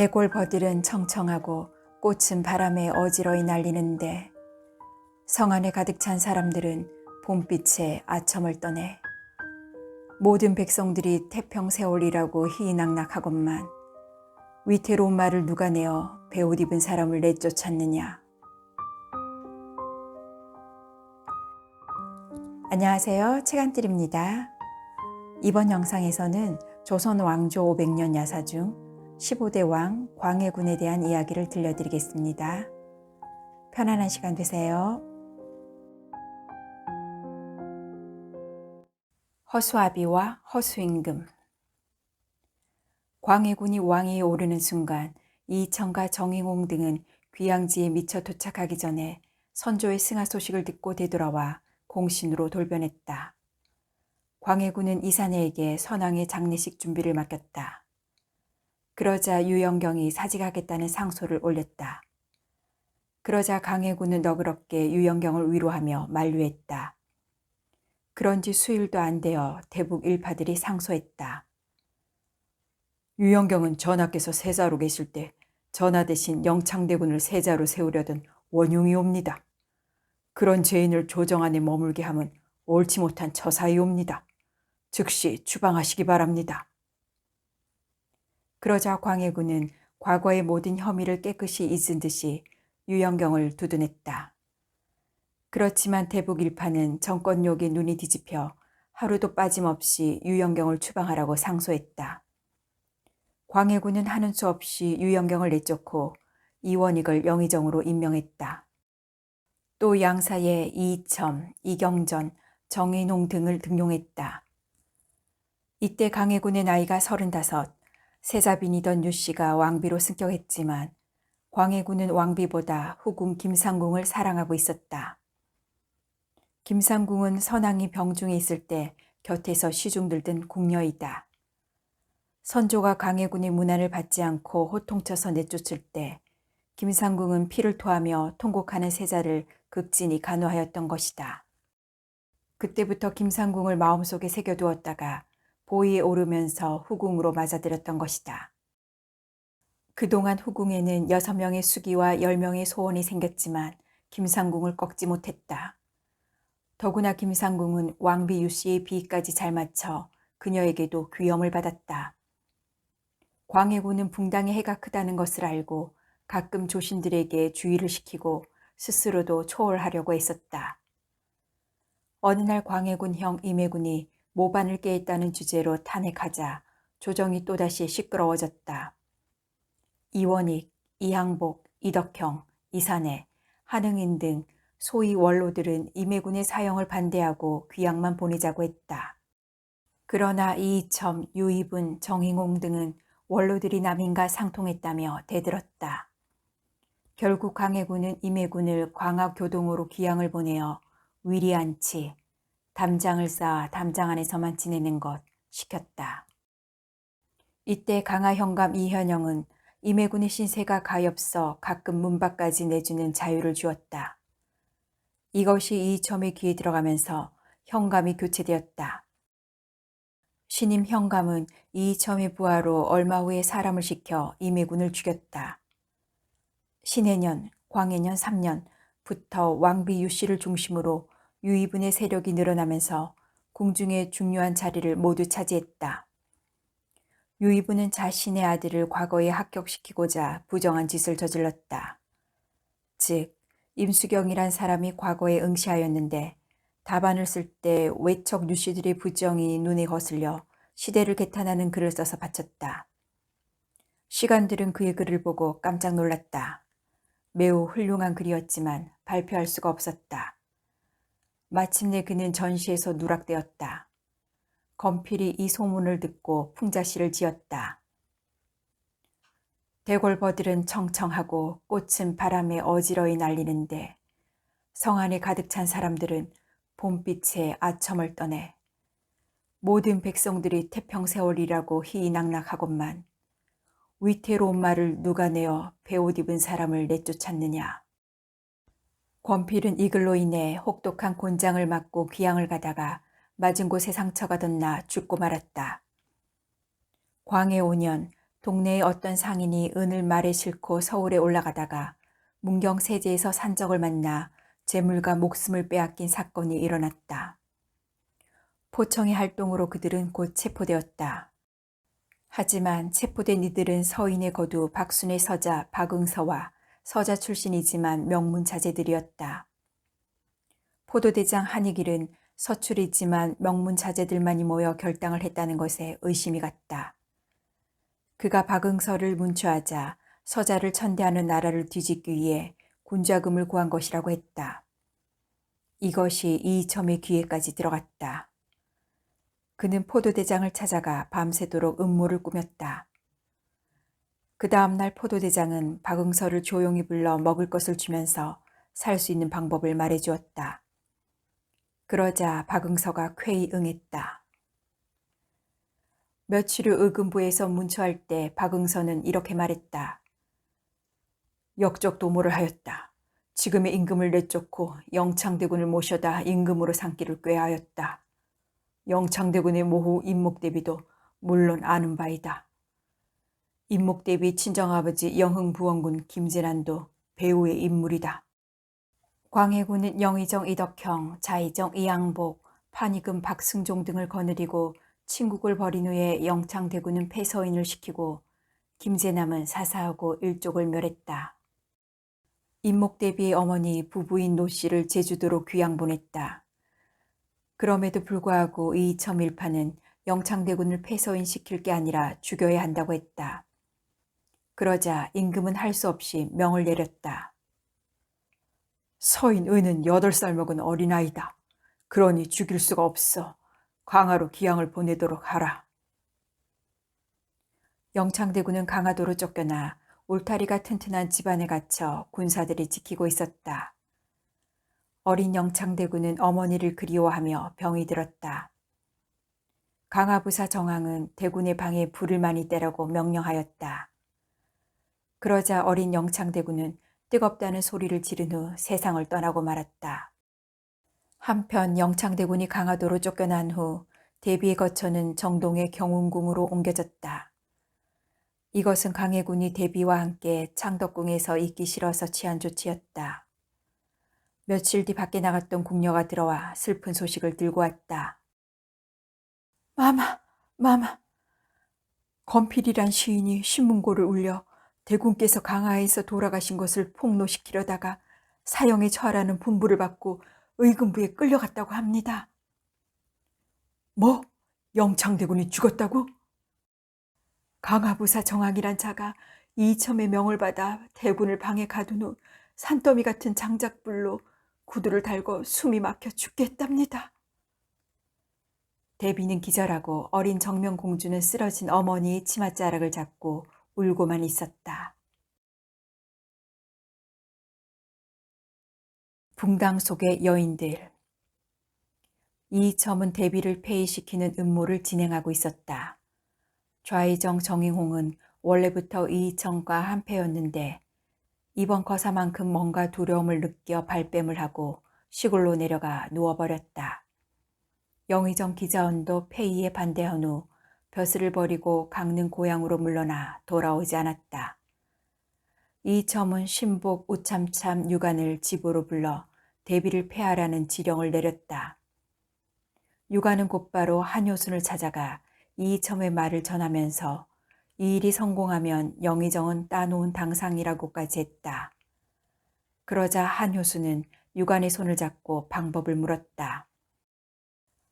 대골버들은 청청하고 꽃은 바람에 어지러이 날리는데 성 안에 가득 찬 사람들은 봄빛에 아첨을 떠내 모든 백성들이 태평세월이라고 희희낙낙하건만 위태로운 말을 누가 내어 베옷 입은 사람을 내쫓았느냐. 안녕하세요. 책안뜰입니다. 이번 영상에서는 조선 왕조 500년 야사 중 15대 왕 광해군에 대한 이야기를 들려드리겠습니다. 편안한 시간 되세요. 허수아비와 허수임금. 광해군이 왕위에 오르는 순간 이청과 정인홍 등은 귀양지에 미처 도착하기 전에 선조의 승하 소식을 듣고 되돌아와 공신으로 돌변했다. 광해군은 이사내에게 선왕의 장례식 준비를 맡겼다. 그러자 유영경이 사직하겠다는 상소를 올렸다. 그러자 광해군은 너그럽게 유영경을 위로하며 만류했다. 그런지 수일도 안 되어 대북 일파들이 상소했다. 유영경은 전하께서 세자로 계실 때 전하 대신 영창대군을 세자로 세우려던 원흉이옵니다. 그런 죄인을 조정 안에 머물게 함은 옳지 못한 처사이옵니다. 즉시 추방하시기 바랍니다. 그러자 광해군은 과거의 모든 혐의를 깨끗이 잊은 듯이 유영경을 두둔했다. 그렇지만 대북 일파는 정권욕에 눈이 뒤집혀 하루도 빠짐없이 유영경을 추방하라고 상소했다. 광해군은 하는 수 없이 유영경을 내쫓고 이원익을 영의정으로 임명했다. 또 양사에 이이첨, 이경전, 정인홍 등을 등용했다. 이때 광해군의 나이가 35, 세자빈이던 유씨가 왕비로 승격했지만 광해군은 왕비보다 후궁 김상궁을 사랑하고 있었다. 김상궁은 선왕이 병중에 있을 때 곁에서 시중 들던 궁녀이다. 선조가 광해군의 문안을 받지 않고 호통쳐서 내쫓을 때 김상궁은 피를 토하며 통곡하는 세자를 극진히 간호하였던 것이다. 그때부터 김상궁을 마음속에 새겨두었다가 보위에 오르면서 후궁으로 맞아들였던 것이다. 그동안 후궁에는 6명의 수기와 10명의 소원이 생겼지만 김상궁을 꺾지 못했다. 더구나 김상궁은 왕비 유씨의 비위까지 잘 맞춰 그녀에게도 귀염을 받았다. 광해군은 붕당의 해가 크다는 것을 알고 가끔 조신들에게 주의를 시키고 스스로도 초월하려고 했었다. 어느 날 광해군 형 임해군이 모반을 깨했다는 주제로 탄핵하자 조정이 또다시 시끄러워졌다. 이원익, 이항복, 이덕형, 이사내, 한흥인 등 소위 원로들은 임해군의 사형을 반대하고 귀양만 보내자고 했다. 그러나 이이첨, 유이분, 정인홍 등은 원로들이 남인과 상통했다며 대들었다. 결국 광해군은 임해군을 광화교동으로 귀양을 보내어 위리안치, 담장을 쌓아 담장 안에서만 지내는 것 시켰다. 이때 강화현감 이현영은 임해군의 신세가 가엾어 가끔 문 밖까지 내주는 자유를 주었다. 이것이 이이첨의 귀에 들어가면서 현감이 교체되었다. 신임 현감은 이이첨의 부하로 얼마 후에 사람을 시켜 임해군을 죽였다. 신해년, 광해년 3년부터 왕비 유씨를 중심으로 유이분의 세력이 늘어나면서 궁중의 중요한 자리를 모두 차지했다. 유이분은 자신의 아들을 과거에 합격시키고자 부정한 짓을 저질렀다. 즉, 임수경이란 사람이 과거에 응시하였는데 답안을 쓸 때 외척 유씨들의 부정이 눈에 거슬려 시대를 개탄하는 글을 써서 바쳤다. 시관들은 그의 글을 보고 깜짝 놀랐다. 매우 훌륭한 글이었지만 발표할 수가 없었다. 마침내 그는 전시에서 누락되었다. 검필이 이 소문을 듣고 풍자시를 지었다. 대골버들은 청청하고 꽃은 바람에 어지러이 날리는데 성 안에 가득 찬 사람들은 봄빛에 아첨을 떠내 모든 백성들이 태평세월이라고 희희낙낙하건만 위태로운 말을 누가 내어 베옷 입은 사람을 내쫓았느냐. 권필은 이 글로 인해 혹독한 곤장을 맞고 귀양을 가다가 맞은 곳에 상처가 덧나 죽고 말았다. 광해 5년 동네의 어떤 상인이 은을 말에 싣고 서울에 올라가다가 문경세제에서 산적을 만나 재물과 목숨을 빼앗긴 사건이 일어났다. 포청의 활동으로 그들은 곧 체포되었다. 하지만 체포된 이들은 서인의 거두 박순의 서자 박응서와 서자 출신이지만 명문자제들이었다. 포도대장 한익일은 서출이지만 명문자제들만이 모여 결당을 했다는 것에 의심이 갔다. 그가 박응서를 문초하자 서자를 천대하는 나라를 뒤집기 위해 군자금을 구한 것이라고 했다. 이것이 이이첨의 귀에까지 들어갔다. 그는 포도대장을 찾아가 밤새도록 음모를 꾸몄다. 그 다음날 포도대장은 박응서를 조용히 불러 먹을 것을 주면서 살 수 있는 방법을 말해주었다. 그러자 박응서가 쾌히 응했다. 며칠 후 의금부에서 문초할 때 박응서는 이렇게 말했다. 역적 도모를 하였다. 지금의 임금을 내쫓고 영창대군을 모셔다 임금으로 삼기를 꾀하였다. 영창대군의 모후 임목대비도 물론 아는 바이다. 임목대비 친정아버지 영흥부원군 김재난도 배우의 인물이다. 광해군은 영의정 이덕형, 자의정 이양복, 판이금 박승종 등을 거느리고 친국을 벌인 후에 영창대군은 패서인을 시키고 김재남은 사사하고 일족을 멸했다. 임목대비의 어머니 부부인 노씨를 제주도로 귀양 보냈다. 그럼에도 불구하고 이이첨 일파는 영창대군을 패서인시킬 게 아니라 죽여야 한다고 했다. 그러자 임금은 할 수 없이 명을 내렸다. 서인 은은 8살 먹은 어린아이다. 그러니 죽일 수가 없어. 강화로 기양을 보내도록 하라. 영창대군은 강화도로 쫓겨나 울타리가 튼튼한 집안에 갇혀 군사들이 지키고 있었다. 어린 영창대군은 어머니를 그리워하며 병이 들었다. 강화부사 정왕은 대군의 방에 불을 많이 떼라고 명령하였다. 그러자 어린 영창대군은 뜨겁다는 소리를 지른 후 세상을 떠나고 말았다. 한편 영창대군이 강화도로 쫓겨난 후 대비의 거처는 정동의 경운궁으로 옮겨졌다. 이것은 강해군이 대비와 함께 창덕궁에서 있기 싫어서 취한 조치였다. 며칠 뒤 밖에 나갔던 궁녀가 들어와 슬픈 소식을 들고 왔다. 마마. 건필이란 시인이 신문고를 울려 대군께서 강하에서 돌아가신 것을 폭로시키려다가 사형에 처하라는 분부를 받고 의금부에 끌려갔다고 합니다. 뭐? 영창대군이 죽었다고? 강화부사 정왕이란 자가 이이첨의 명을 받아 대군을 방에 가둔 후 산더미 같은 장작불로 구두를 달고 숨이 막혀 죽겠답니다. 대비는 기절하고 어린 정명공주는 쓰러진 어머니의 치맛자락을 잡고 울고만 있었다. 붕당 속의 여인들. 이이첨은 대비를 폐위시키는 음모를 진행하고 있었다. 좌의정 정인홍은 원래부터 이이첨과 한패였는데 이번 거사만큼 뭔가 두려움을 느껴 발뺌을 하고 시골로 내려가 누워버렸다. 영의정 기자원도 폐위에 반대한 후 벼슬을 버리고 강릉 고향으로 물러나 돌아오지 않았다. 이이첨은 신복 우참참 유관을 집으로 불러 대비를 폐하라는 지령을 내렸다. 유관은 곧바로 한효순을 찾아가 이이첨의 말을 전하면서 이 일이 성공하면 영의정은 따놓은 당상이라고까지 했다. 그러자 한효순은 유관의 손을 잡고 방법을 물었다.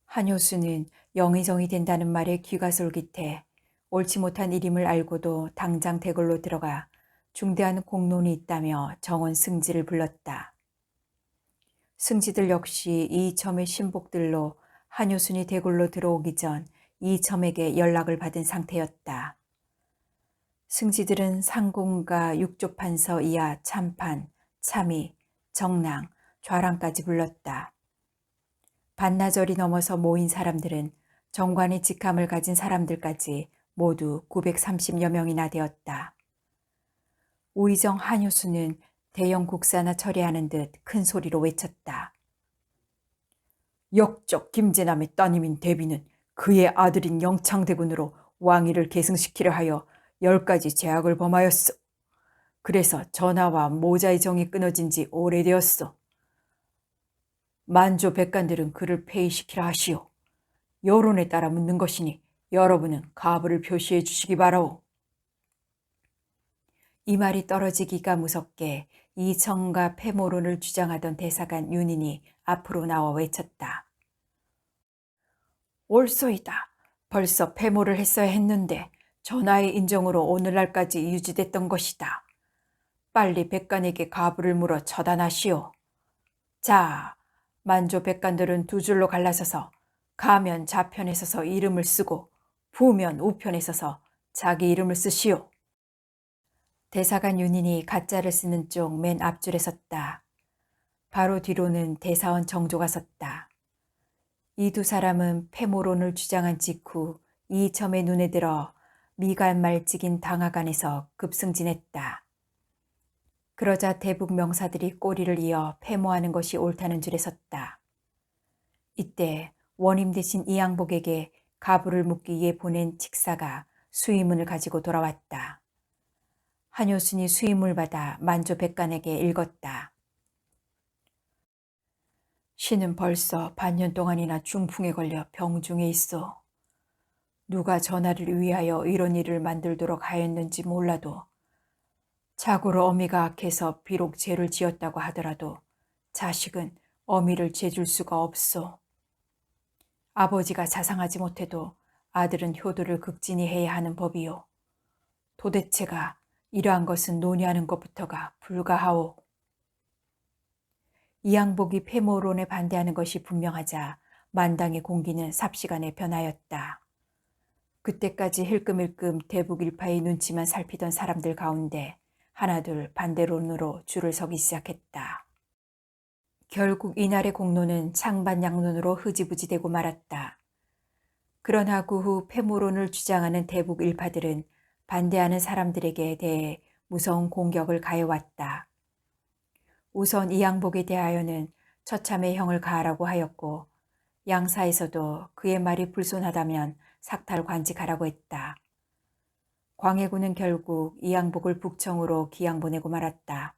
한효순은 영의정이 된다는 말에 귀가 솔깃해 옳지 못한 일임을 알고도 당장 대궐로 들어가 중대한 공론이 있다며 정원 승지를 불렀다. 승지들 역시 이이첨의 신복들로 한효순이 대궐로 들어오기 전 이이첨에게 연락을 받은 상태였다. 승지들은 상공과 육조판서 이하 참판, 참의, 정랑, 좌랑까지 불렀다. 반나절이 넘어서 모인 사람들은 정관의 직함을 가진 사람들까지 모두 930여 명이나 되었다. 우의정 한효수는 대형 국사나 처리하는 듯 큰 소리로 외쳤다. 역적 김재남의 따님인 대비는 그의 아들인 영창대군으로 왕위를 계승시키려 하여 10가지 죄악을 범하였소. 그래서 전하와 모자의 정이 끊어진 지 오래되었소. 만조 백관들은 그를 폐위시키라 하시오. 여론에 따라 묻는 것이니 여러분은 가부를 표시해 주시기 바라오. 이 말이 떨어지기가 무섭게 이청과 패모론을 주장하던 대사관 윤인이 앞으로 나와 외쳤다. 옳소이다. 벌써 패모를 했어야 했는데 전하의 인정으로 오늘날까지 유지됐던 것이다. 빨리 백관에게 가부를 물어 처단하시오. 자, 만조 백관들은 두 줄로 갈라서서 가면 좌편에 서서 이름을 쓰고 부면 우편에 서서 자기 이름을 쓰시오. 대사관 윤인이 가짜를 쓰는 쪽 맨 앞줄에 섰다. 바로 뒤로는 대사원 정조가 섰다. 이 두 사람은 패모론을 주장한 직후 이첨의 눈에 들어 미갈말직인 당하관에서 급승진했다. 그러자 대북 명사들이 꼬리를 이어 패모하는 것이 옳다는 줄에 섰다. 이때 원임 대신 이양복에게 가부를 묻기 위해 보낸 직사가 수의문을 가지고 돌아왔다. 한효순이 수의문을 받아 만조 백관에게 읽었다. 신은 벌써 반년 동안이나 중풍에 걸려 병중에 있어. 누가 전하를 위하여 이런 일을 만들도록 하였는지 몰라도 자고로 어미가 악해서 비록 죄를 지었다고 하더라도 자식은 어미를 죄줄 수가 없소. 아버지가 자상하지 못해도 아들은 효도를 극진히 해야 하는 법이요. 도대체가 이러한 것은 논의하는 것부터가 불가하오. 이양복이 패모론에 반대하는 것이 분명하자 만당의 공기는 삽시간에 변하였다. 그때까지 힐끔힐끔 대북 일파의 눈치만 살피던 사람들 가운데 하나둘 반대론으로 줄을 서기 시작했다. 결국 이날의 공론은 창반양론으로 흐지부지되고 말았다. 그러나 그 후 패모론을 주장하는 대북 일파들은 반대하는 사람들에게 대해 무서운 공격을 가해왔다. 우선 이양복에 대하여는 처참의 형을 가하라고 하였고 양사에서도 그의 말이 불손하다면 삭탈 관직하라고 했다. 광해군은 결국 이양복을 북청으로 기양 보내고 말았다.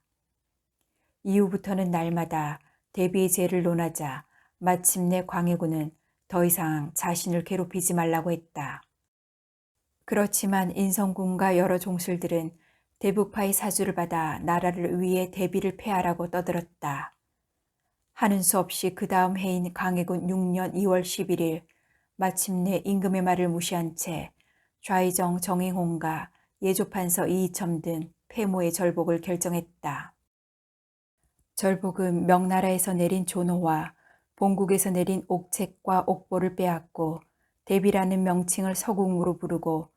이후부터는 날마다 대비의 죄를 논하자 마침내 광해군은 더 이상 자신을 괴롭히지 말라고 했다. 그렇지만 인성군과 여러 종술들은 대북파의 사주를 받아 나라를 위해 대비를 폐하라고 떠들었다. 하는 수 없이 그 다음 해인 광해군 6년 2월 11일 마침내 임금의 말을 무시한 채 좌의정 정행홍과 예조판서 이이첨 등 패모의 절복을 결정했다. 절복은 명나라에서 내린 존호와 본국에서 내린 옥책과 옥보를 빼앗고 대비라는 명칭을 서궁으로 부르고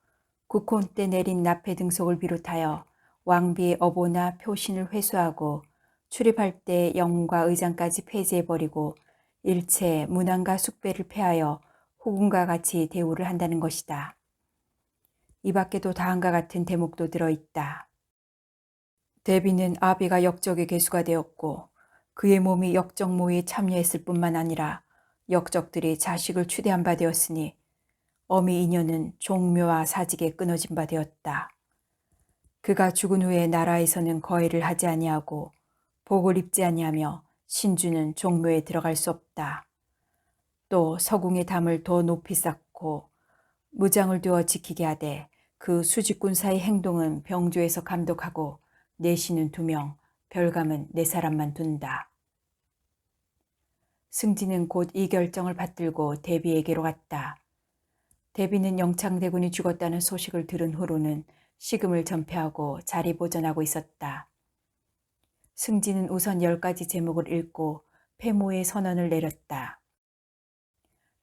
국혼 때 내린 납해 등속을 비롯하여 왕비의 어보나 표신을 회수하고 출입할 때 영문과 의장까지 폐지해버리고 일체 문안과 숙배를 폐하여 후궁과 같이 대우를 한다는 것이다. 이 밖에도 다음과 같은 대목도 들어있다. 대비는 아비가 역적의 개수가 되었고 그의 몸이 역적모에 참여했을 뿐만 아니라 역적들이 자식을 추대한 바 되었으니 어미 인연은 종묘와 사직에 끊어진 바 되었다. 그가 죽은 후에 나라에서는 거해를 하지 아니하고 복을 입지 아니하며 신주는 종묘에 들어갈 수 없다. 또 서궁의 담을 더 높이 쌓고 무장을 두어 지키게 하되 그 수직군사의 행동은 병조에서 감독하고 내신은 2명, 별감은 4사람만 둔다. 승진은 곧 이 결정을 받들고 대비에게로 갔다. 대비는 영창대군이 죽었다는 소식을 들은 후로는 식음을 전폐하고 자리 보전하고 있었다. 승진은 우선 10가지 제목을 읽고 패모의 선언을 내렸다.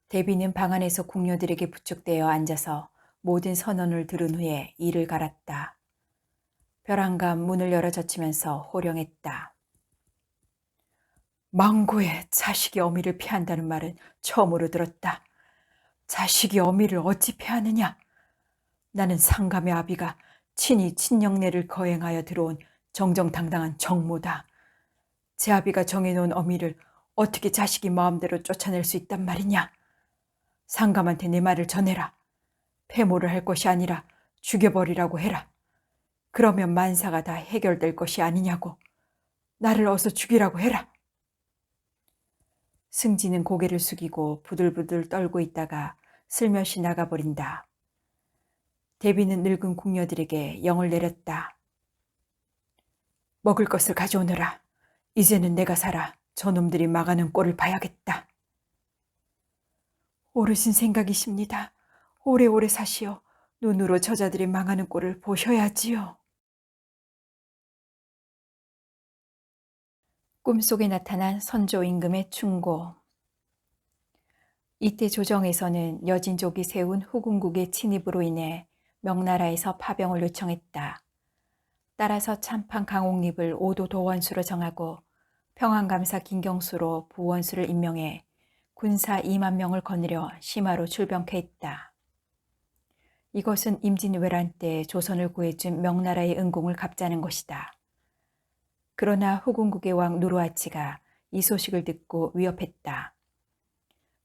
대비는 방 안에서 궁녀들에게 부축되어 앉아서 모든 선언을 들은 후에 이를 갈았다. 벼랑간 문을 열어 젖히면서 호령했다. 망고에 자식이 어미를 피한다는 말은 처음으로 들었다. 자식이 어미를 어찌 피하느냐? 나는 상감의 아비가 친히 친영내를 거행하여 들어온 정정당당한 정모다. 제 아비가 정해놓은 어미를 어떻게 자식이 마음대로 쫓아낼 수 있단 말이냐? 상감한테 내 말을 전해라. 패모를 할 것이 아니라 죽여버리라고 해라. 그러면 만사가 다 해결될 것이 아니냐고. 나를 어서 죽이라고 해라. 승진은 고개를 숙이고 부들부들 떨고 있다가 슬며시 나가버린다. 대비는 늙은 궁녀들에게 영을 내렸다. 먹을 것을 가져오너라. 이제는 내가 살아 저놈들이 망하는 꼴을 봐야겠다. 옳으신 생각이십니다. 오래오래 사시어 눈으로 저자들이 망하는 꼴을 보셔야지요. 꿈속에 나타난 선조 임금의 충고. 이때 조정에서는 여진족이 세운 후궁국의 침입으로 인해 명나라에서 파병을 요청했다. 따라서 참판 강옥립을 오도 도원수로 정하고 평안감사 김경수로 부원수를 임명해 군사 2만 명을 거느려 심화로 출병케 했다. 이것은 임진왜란 때 조선을 구해준 명나라의 은공을 갚자는 것이다. 그러나 후궁국의 왕 누르하치가 이 소식을 듣고 위협했다.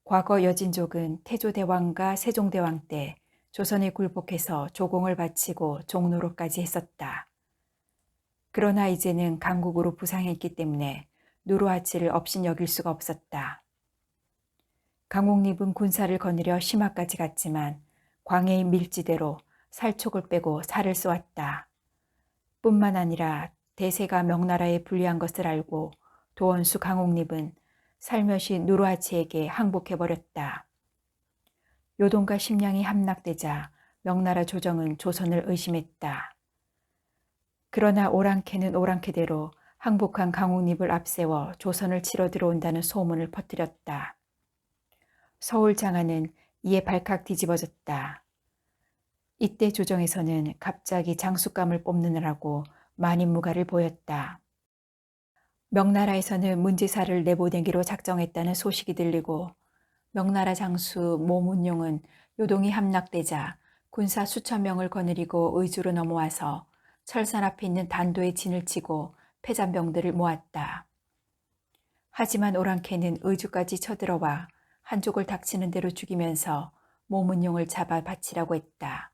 과거 여진족은 태조대왕과 세종대왕 때 조선에 굴복해서 조공을 바치고 종노로까지 했었다. 그러나 이제는 강국으로 부상했기 때문에 누르하치를 업신여길 수가 없었다. 강옥립은 군사를 거느려 심화까지 갔지만 광해의 밀지대로 살촉을 빼고 살을 쏘았다. 뿐만 아니라 대세가 명나라에 불리한 것을 알고 도원수 강옥립은 살며시 누르하치에게 항복해버렸다. 요동과 심량이 함락되자 명나라 조정은 조선을 의심했다. 그러나 오랑캐는 오랑캐대로 항복한 강옥립을 앞세워 조선을 치러 들어온다는 소문을 퍼뜨렸다. 서울 장안은 이에 발칵 뒤집어졌다. 이때 조정에서는 갑자기 장수감을 뽑느라고 만인무가를 보였다. 명나라에서는 문지사를 내보내기로 작정했다는 소식이 들리고 명나라 장수 모문용은 요동이 함락되자 군사 수천 명을 거느리고 의주로 넘어와서 철산 앞에 있는 단도에 진을 치고 패잔병들을 모았다. 하지만 오랑캐는 의주까지 쳐들어와 한족을 닥치는 대로 죽이면서 모문용을 잡아 바치라고 했다.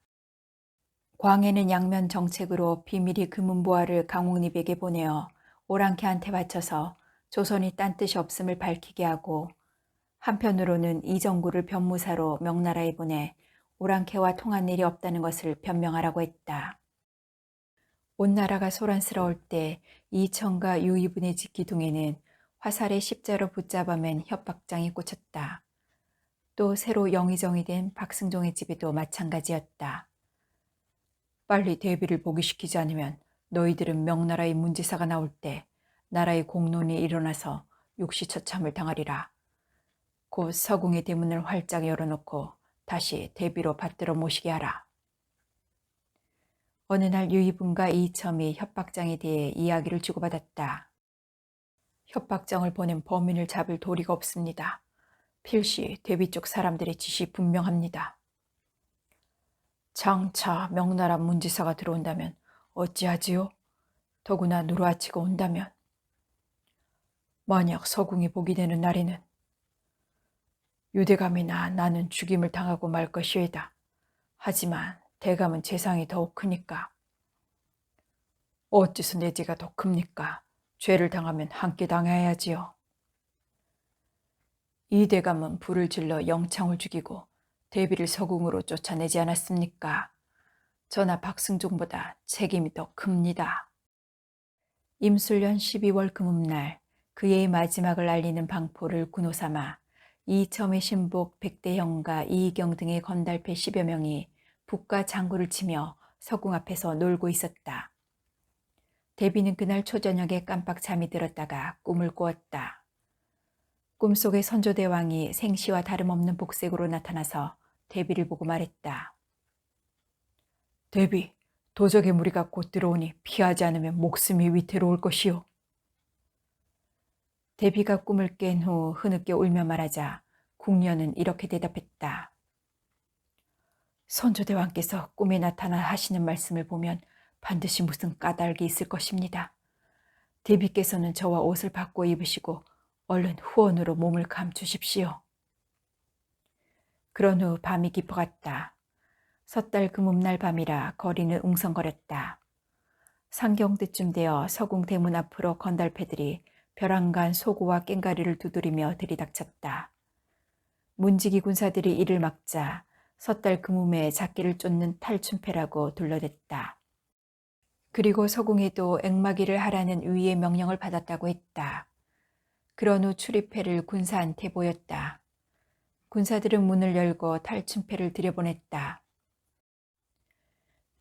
광해는 양면 정책으로 비밀히 금은보화를 강옥립에게 보내어 오랑캐한테 바쳐서 조선이 딴 뜻이 없음을 밝히게 하고 한편으로는 이정구를 변무사로 명나라에 보내 오랑캐와 통한 일이 없다는 것을 변명하라고 했다. 온 나라가 소란스러울 때 이청과 유이분의 집 기둥에는 화살에 십자로 붙잡아맨 협박장이 꽂혔다. 또 새로 영의정이 된 박승종의 집에도 마찬가지였다. 빨리 대비를 복위시키지 않으면 너희들은 명나라의 문지사가 나올 때 나라의 공론이 일어나서 육시처참을 당하리라. 곧 서궁의 대문을 활짝 열어놓고 다시 대비로 받들어 모시게 하라. 어느 날 유이분과 이첨이 협박장에 대해 이야기를 주고받았다. 협박장을 보낸 범인을 잡을 도리가 없습니다. 필시 대비 쪽 사람들의 짓이 분명합니다. 장차 명나라 문지사가 들어온다면 어찌하지요? 더구나 누르하치가 온다면. 만약 서궁이 복이 되는 날에는 유대감이나 나는 죽임을 당하고 말 것이외다. 하지만 대감은 재상이 더욱 크니까. 어째서 내 죄가 더 큽니까? 죄를 당하면 함께 당해야지요. 이 대감은 불을 질러 영창을 죽이고 대비를 서궁으로 쫓아내지 않았습니까? 저나 박승종보다 책임이 더 큽니다. 임술년 12월 금음날 그의 마지막을 알리는 방포를 군호 삼아 이첨의 신복 백대형과 이희경 등의 건달패 10여 명이 북과 장구를 치며 서궁 앞에서 놀고 있었다. 대비는 그날 초저녁에 깜빡 잠이 들었다가 꿈을 꾸었다. 꿈속에 선조대왕이 생시와 다름없는 복색으로 나타나서 대비를 보고 말했다. 대비, 도적의 무리가 곧 들어오니 피하지 않으면 목숨이 위태로울 것이오. 대비가 꿈을 깬 후 흐느껴 울며 말하자 궁녀는 이렇게 대답했다. 선조대왕께서 꿈에 나타나 하시는 말씀을 보면 반드시 무슨 까닭이 있을 것입니다. 대비께서는 저와 옷을 바꿔 입으시고 얼른 후원으로 몸을 감추십시오. 그런 후 밤이 깊어갔다. 섣달 금음날 밤이라 거리는 웅성거렸다. 상경때쯤 되어 서궁 대문 앞으로 건달패들이 벼랑간 소고와 꽹가리를 두드리며 들이닥쳤다. 문지기 군사들이 이를 막자 섣달 금음에 작기를 쫓는 탈춘패라고 둘러댔다. 그리고 서궁에도 앵마기를 하라는 위의 명령을 받았다고 했다. 그런 후 출입회를 군사한테 보였다. 군사들은 문을 열고 탈춘패를 들여보냈다.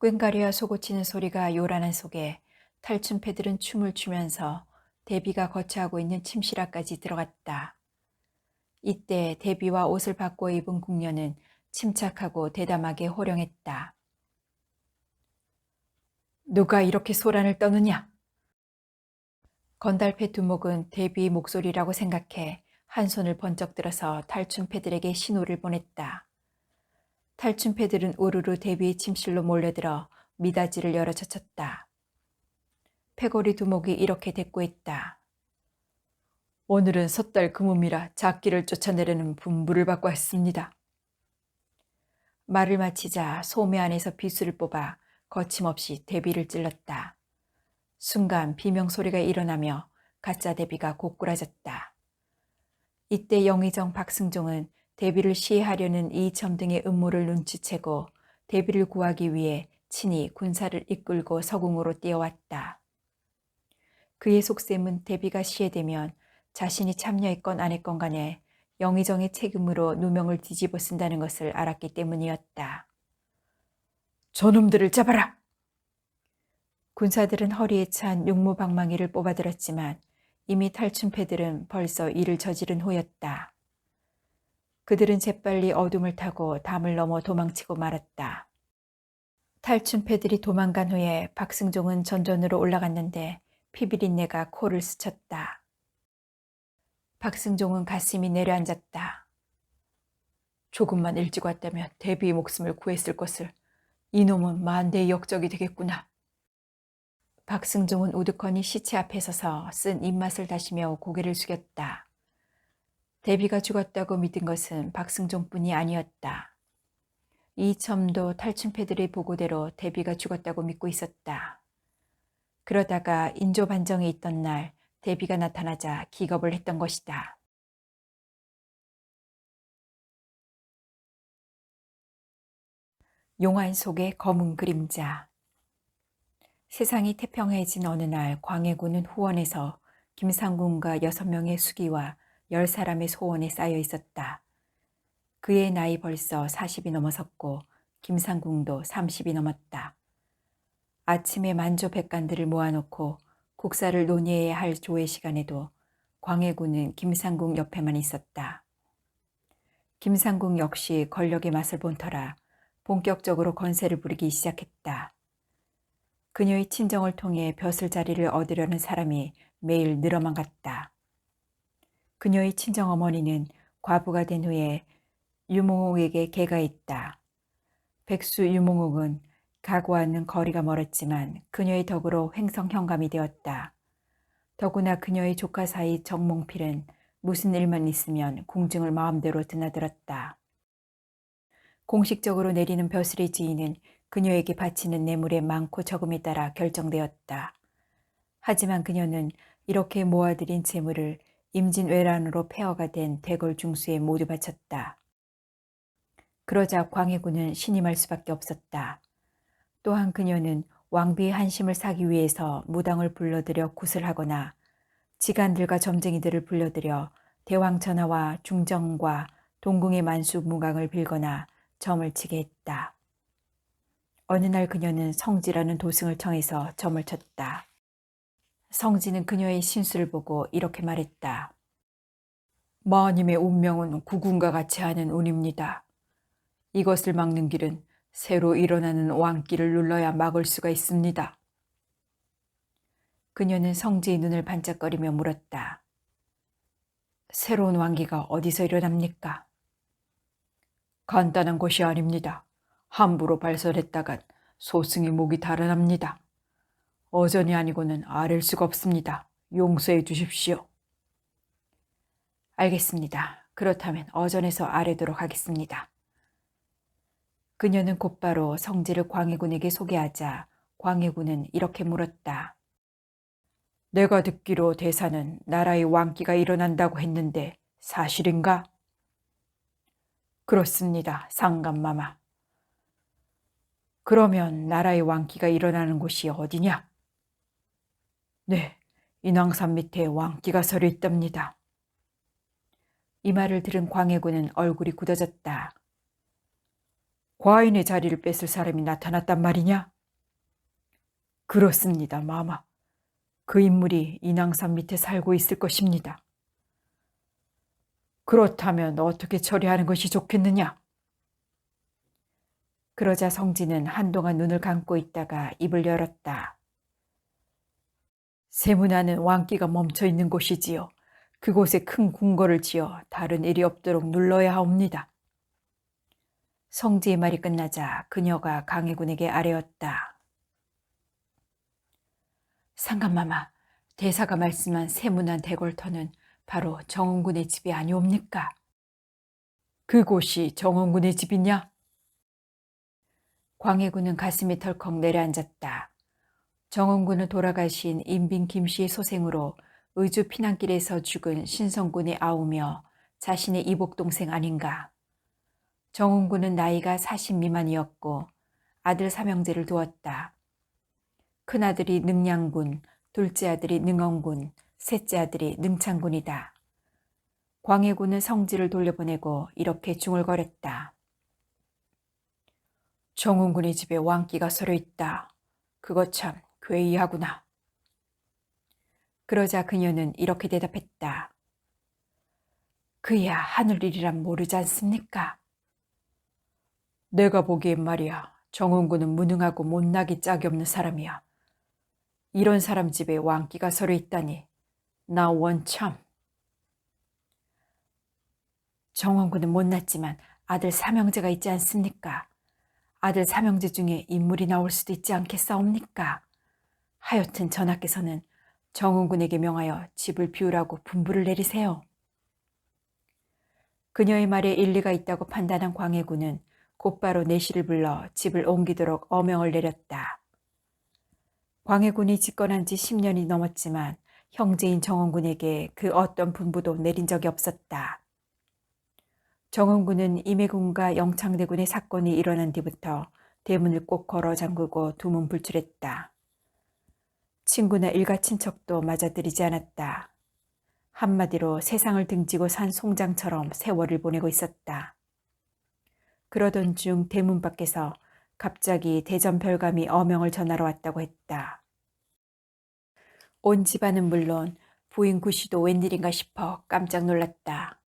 꽹가리와 소고치는 소리가 요란한 속에 탈춘패들은 춤을 추면서 대비가 거처하고 있는 침실화까지 들어갔다. 이때 대비와 옷을 바꿔 입은 궁녀는 침착하고 대담하게 호령했다. 누가 이렇게 소란을 떠느냐? 건달패 두목은 대비의 목소리라고 생각해 한 손을 번쩍 들어서 탈춘패들에게 신호를 보냈다. 탈춘패들은 우르르 대비의 침실로 몰려들어 미닫이를 열어 젖혔다. 패거리 두목이 이렇게 대꾸했다. 오늘은 섣달 금음이라 작기를 쫓아내려는 분부를 받고 왔습니다. 말을 마치자 소매 안에서 비수를 뽑아 거침없이 대비를 찔렀다. 순간 비명소리가 일어나며 가짜 대비가 고꾸라졌다. 이때 영의정 박승종은 대비를 시해하려는 이점 등의 음모를 눈치채고 대비를 구하기 위해 친히 군사를 이끌고 서궁으로 뛰어왔다. 그의 속셈은 대비가 시해되면 자신이 참여했건 안 했건 간에 영의정의 책임으로 누명을 뒤집어 쓴다는 것을 알았기 때문이었다. 저놈들을 잡아라! 군사들은 허리에 찬 육무방망이를 뽑아들었지만 이미 탈춘패들은 벌써 일을 저지른 후였다. 그들은 재빨리 어둠을 타고 담을 넘어 도망치고 말았다. 탈춘패들이 도망간 후에 박승종은 전전으로 올라갔는데 피비린내가 코를 스쳤다. 박승종은 가슴이 내려앉았다. 조금만 일찍 왔다면 대비의 목숨을 구했을 것을. 이놈은 만대의 역적이 되겠구나. 박승종은 우두커니 시체 앞에 서서 쓴 입맛을 다시며 고개를 숙였다. 대비가 죽었다고 믿은 것은 박승종뿐이 아니었다. 이첨도 탈춘패들의 보고대로 대비가 죽었다고 믿고 있었다. 그러다가 인조 반정에 있던 날 대비가 나타나자 기겁을 했던 것이다. 용안 속의 검은 그림자. 세상이 태평해진 어느 날 광해군은 후원에서 김상궁과 6명의 수기와 10사람의 소원에 쌓여 있었다. 그의 나이 벌써 40이 넘어섰고 김상궁도 30이 넘었다. 아침에 만조 백관들을 모아놓고 국사를 논의해야 할 조회 시간에도 광해군은 김상궁 옆에만 있었다. 김상궁 역시 권력의 맛을 본 터라 본격적으로 건세를 부리기 시작했다. 그녀의 친정을 통해 벼슬자리를 얻으려는 사람이 매일 늘어만 갔다. 그녀의 친정어머니는 과부가 된 후에 유몽옥에게 계가 있다. 백수 유몽옥은 가구와는 거리가 멀었지만 그녀의 덕으로 횡성현감이 되었다. 더구나 그녀의 조카 사이 정몽필은 무슨 일만 있으면 궁증을 마음대로 드나들었다. 공식적으로 내리는 벼슬의 지위는 그녀에게 바치는 뇌물의 많고 적음에 따라 결정되었다. 하지만 그녀는 이렇게 모아들인 재물을 임진왜란으로 폐허가 된 대궐 중수에 모두 바쳤다. 그러자 광해군은 신임할 수밖에 없었다. 또한 그녀는 왕비의 한심을 사기 위해서 무당을 불러들여 구슬하거나 지간들과 점쟁이들을 불러들여 대왕 전하와 중정과 동궁의 만수 무강을 빌거나 점을 치게 했다. 어느 날 그녀는 성지라는 도승을 청해서 점을 쳤다. 성지는 그녀의 신수를 보고 이렇게 말했다. 마님의 운명은 구군과 같이 하는 운입니다. 이것을 막는 길은 새로 일어나는 왕기를 눌러야 막을 수가 있습니다. 그녀는 성지의 눈을 반짝거리며 물었다. 새로운 왕기가 어디서 일어납니까? 간단한 것이 아닙니다. 함부로 발설했다간 소승의 목이 달아납니다. 어전이 아니고는 아랠 수가 없습니다. 용서해 주십시오. 알겠습니다. 그렇다면 어전에서 아뢰도록 하겠습니다. 그녀는 곧바로 성지를 광해군에게 소개하자 광해군은 이렇게 물었다. 내가 듣기로 대사는 나라의 왕기가 일어난다고 했는데 사실인가? 그렇습니다, 상감마마. 그러면 나라의 왕기가 일어나는 곳이 어디냐? 네, 인왕산 밑에 왕기가 서려 있답니다. 이 말을 들은 광해군은 얼굴이 굳어졌다. 과인의 자리를 뺏을 사람이 나타났단 말이냐? 그렇습니다, 마마. 그 인물이 인왕산 밑에 살고 있을 것입니다. 그렇다면 어떻게 처리하는 것이 좋겠느냐? 그러자 성지는 한동안 눈을 감고 있다가 입을 열었다. 세문안은 왕기가 멈춰 있는 곳이지요. 그곳에 큰 궁궐을 지어 다른 일이 없도록 눌러야 하옵니다. 성지의 말이 끝나자 그녀가 강해군에게 아뢰었다. 상감마마, 대사가 말씀한 세문안 대궐터는 바로 정원군의 집이 아니옵니까? 그곳이 정원군의 집이냐? 광해군은 가슴이 덜컥 내려앉았다. 정원군은 돌아가신 인빈 김씨의 소생으로 의주 피난길에서 죽은 신성군의 아우며 자신의 이복동생 아닌가. 정원군은 나이가 40 미만이었고 아들 삼형제를 두었다. 큰아들이 능량군, 둘째 아들이 능원군, 셋째 아들이 능창군이다. 광해군은 성지를 돌려보내고 이렇게 중얼거렸다. 정원군의 집에 왕기가 서려 있다. 그거 참 괴이하구나. 그러자 그녀는 이렇게 대답했다. 그야 하늘일이란 모르지 않습니까? 내가 보기엔 말이야. 정원군은 무능하고 못나기 짝이 없는 사람이야. 이런 사람 집에 왕기가 서려 있다니. 나 원참. 정원군은 못났지만 아들 삼형제가 있지 않습니까? 아들 삼형제 중에 인물이 나올 수도 있지 않겠사옵니까? 하여튼 전하께서는 정원군에게 명하여 집을 비우라고 분부를 내리세요. 그녀의 말에 일리가 있다고 판단한 광해군은 곧바로 내시를 불러 집을 옮기도록 어명을 내렸다. 광해군이 집권한 지 10년이 넘었지만 형제인 정원군에게 그 어떤 분부도 내린 적이 없었다. 정원군은 임해군과 영창대군의 사건이 일어난 뒤부터 대문을 꼭 걸어 잠그고 두문 불출했다. 친구나 일가 친척도 맞아들이지 않았다. 한마디로 세상을 등지고 산 송장처럼 세월을 보내고 있었다. 그러던 중 대문 밖에서 갑자기 대전 별감이 어명을 전하러 왔다고 했다. 온 집안은 물론 부인 구씨도 웬일인가 싶어 깜짝 놀랐다.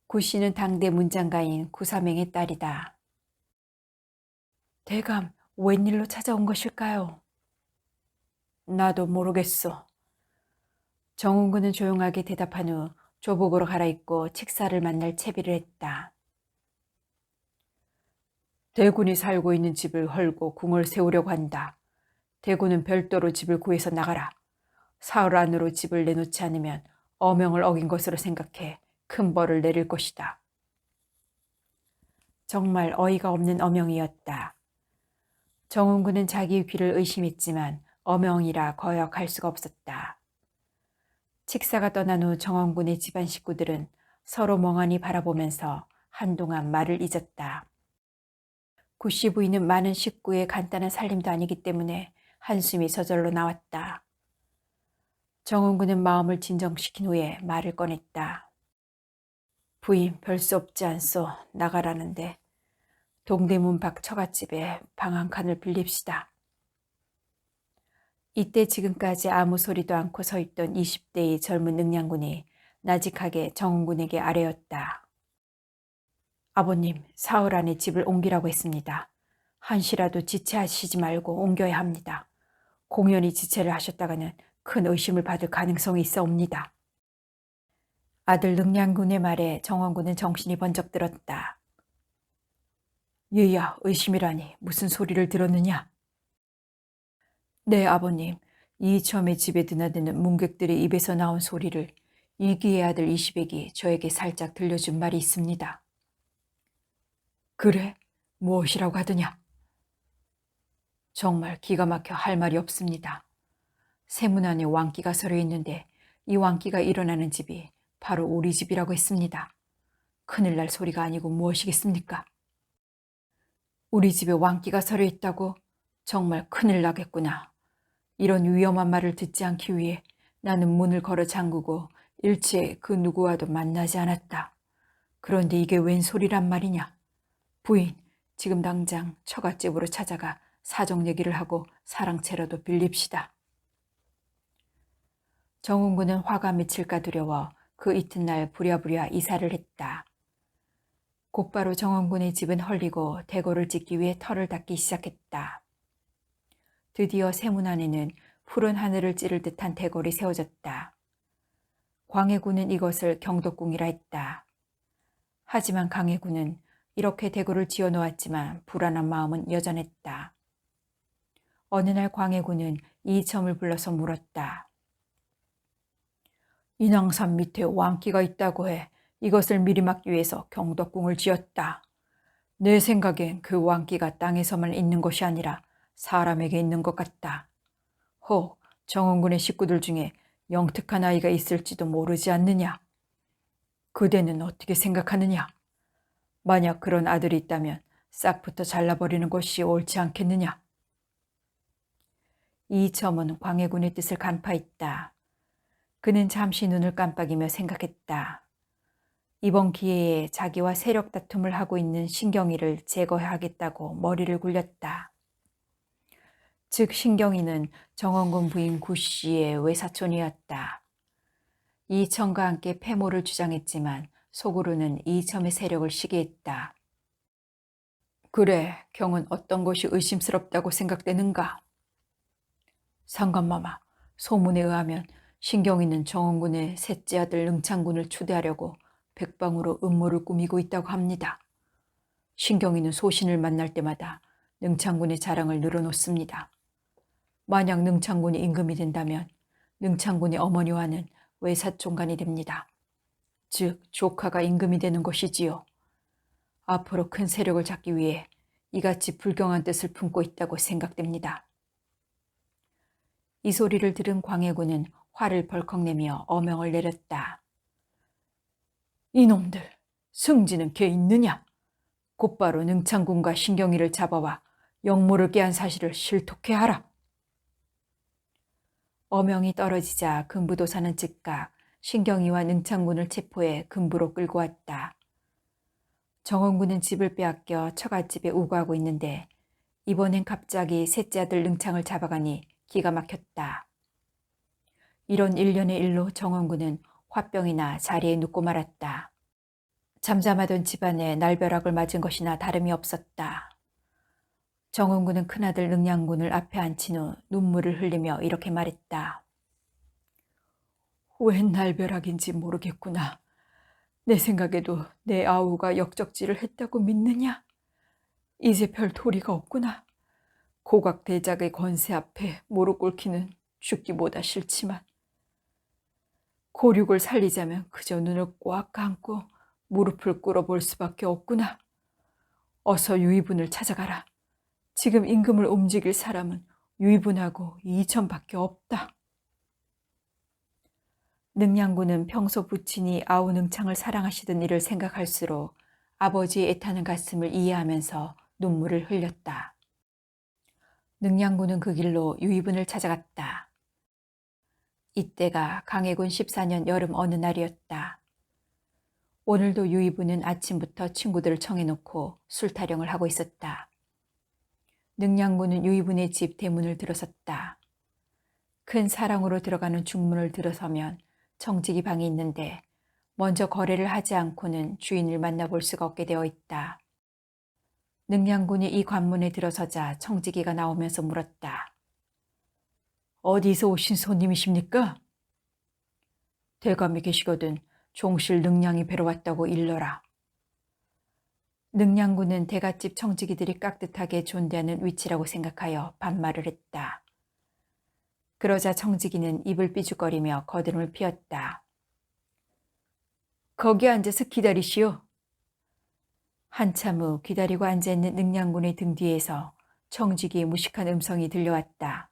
구씨는 당대 문장가인 구사맹의 딸이다. 대감, 웬일로 찾아온 것일까요? 나도 모르겠소. 정운군은 조용하게 대답한 후 조복으로 갈아입고 칙사를 만날 채비를 했다. 대군이 살고 있는 집을 헐고 궁을 세우려고 한다. 대군은 별도로 집을 구해서 나가라. 사흘 안으로 집을 내놓지 않으면 어명을 어긴 것으로 생각해 큰 벌을 내릴 것이다. 정말 어이가 없는 어명이었다. 정운군은 자기 귀를 의심했지만 어명이라 거역할 수가 없었다. 칙사가 떠난 후 정원군의 집안 식구들은 서로 멍하니 바라보면서 한동안 말을 잊었다. 구씨 부인은 많은 식구의 간단한 살림도 아니기 때문에 한숨이 저절로 나왔다. 정원군은 마음을 진정시킨 후에 말을 꺼냈다. 부인 별 수 없지 않소. 나가라는데 동대문 밖 처갓집에 방 한 칸을 빌립시다. 이때 지금까지 아무 소리도 않고 서 있던 20대의 젊은 능량군이 나직하게 정원군에게 아뢰었다. 아버님, 사흘 안에 집을 옮기라고 했습니다. 한시라도 지체하시지 말고 옮겨야 합니다. 공연히 지체를 하셨다가는 큰 의심을 받을 가능성이 있어옵니다. 아들 능량군의 말에 정원군은 정신이 번쩍 들었다. 얘야, 의심이라니 무슨 소리를 들었느냐? 네, 아버님. 이첨의 집에 드나드는 문객들의 입에서 나온 소리를 이기의 아들 이시백이 저에게 살짝 들려준 말이 있습니다. 그래? 무엇이라고 하더냐? 정말 기가 막혀 할 말이 없습니다. 세문 안에 왕기가 서려 있는데 이 왕기가 일어나는 집이 바로 우리 집이라고 했습니다. 큰일 날 소리가 아니고 무엇이겠습니까? 우리 집에 왕기가 서려 있다고? 정말 큰일 나겠구나. 이런 위험한 말을 듣지 않기 위해 나는 문을 걸어 잠그고 일체 그 누구와도 만나지 않았다. 그런데 이게 웬 소리란 말이냐? 부인, 지금 당장 처갓집으로 찾아가 사정 얘기를 하고 사랑채라도 빌립시다. 정은구는 화가 미칠까 두려워 그 이튿날 부랴부랴 이사를 했다. 곧바로 정원군의 집은 헐리고 대궐을 짓기 위해 터를 닦기 시작했다. 드디어 세문 안에는 푸른 하늘을 찌를 듯한 대궐이 세워졌다. 광해군은 이것을 경덕궁이라 했다. 하지만 강해군은 이렇게 대궐을 지어놓았지만 불안한 마음은 여전했다. 어느 날 광해군은 이첨을 불러서 물었다. 인왕산 밑에 왕기가 있다고 해 이것을 미리 막기 위해서 경덕궁을 지었다. 내 생각엔 그 왕기가 땅에서만 있는 것이 아니라 사람에게 있는 것 같다. 혹 정원군의 식구들 중에 영특한 아이가 있을지도 모르지 않느냐. 그대는 어떻게 생각하느냐. 만약 그런 아들이 있다면 싹부터 잘라버리는 것이 옳지 않겠느냐. 이첨은 광해군의 뜻을 간파했다. 그는 잠시 눈을 깜빡이며 생각했다. 이번 기회에 자기와 세력 다툼을 하고 있는 신경이를 제거하겠다고 머리를 굴렸다. 즉 신경이는 정원군 부인 구씨의 외사촌이었다. 이첨과 함께 패모를 주장했지만 속으로는 이첨의 세력을 시기했다. 그래, 경은 어떤 것이 의심스럽다고 생각되는가? 상관마마, 소문에 의하면 신경이는 정원군의 셋째 아들 능창군을 추대하려고 백방으로 음모를 꾸미고 있다고 합니다. 신경이는 소신을 만날 때마다 능창군의 자랑을 늘어놓습니다. 만약 능창군이 임금이 된다면 능창군의 어머니와는 외사촌간이 됩니다. 즉 조카가 임금이 되는 것이지요. 앞으로 큰 세력을 잡기 위해 이같이 불경한 뜻을 품고 있다고 생각됩니다. 이 소리를 들은 광해군은 화를 벌컥 내며 어명을 내렸다. 이놈들, 승지는 걔 있느냐? 곧바로 능창군과 신경이를 잡아와 역모를 깨한 사실을 실토케 하라. 어명이 떨어지자 금부도사는 즉각 신경이와 능창군을 체포해 금부로 끌고 왔다. 정원군은 집을 빼앗겨 처갓집에 우거하고 있는데 이번엔 갑자기 셋째 아들 능창을 잡아가니 기가 막혔다. 이런 일련의 일로 정원군은 화병이나 자리에 눕고 말았다. 잠잠하던 집안에 날벼락을 맞은 것이나 다름이 없었다. 정원군은 큰아들 능량군을 앞에 앉힌 후 눈물을 흘리며 이렇게 말했다. 웬 날벼락인지 모르겠구나. 내 생각에도 내 아우가 역적질을 했다고 믿느냐? 이제 별 도리가 없구나. 고각대작의 권세 앞에 무릎 꿇기는 죽기보다 싫지만 고륙을 살리자면 그저 눈을 꽉 감고 무릎을 꿇어볼 수밖에 없구나. 어서 유이분을 찾아가라. 지금 임금을 움직일 사람은 유이분하고 이천밖에 없다. 능량군은 평소 부친이 아우 능창을 사랑하시던 일을 생각할수록 아버지의 애타는 가슴을 이해하면서 눈물을 흘렸다. 능량군은 그 길로 유이분을 찾아갔다. 이때가 강해군 14년 여름 어느 날이었다. 오늘도 유이분은 아침부터 친구들을 청해놓고 술 타령을 하고 있었다. 능량군은 유이분의 집 대문을 들어섰다. 큰 사랑으로 들어가는 중문을 들어서면 청지기 방이 있는데 먼저 거래를 하지 않고는 주인을 만나볼 수가 없게 되어 있다. 능량군이 이 관문에 들어서자 청지기가 나오면서 물었다. 어디서 오신 손님이십니까? 대감이 계시거든 종실 능량이 뵈러 왔다고 일러라. 능량군은 대갓집 청지기들이 깍듯하게 존대하는 위치라고 생각하여 반말을 했다. 그러자 청지기는 입을 삐죽거리며 거드름을 피웠다. 거기 앉아서 기다리시오. 한참 후 기다리고 앉아있는 능량군의 등 뒤에서 청직이의 무식한 음성이 들려왔다.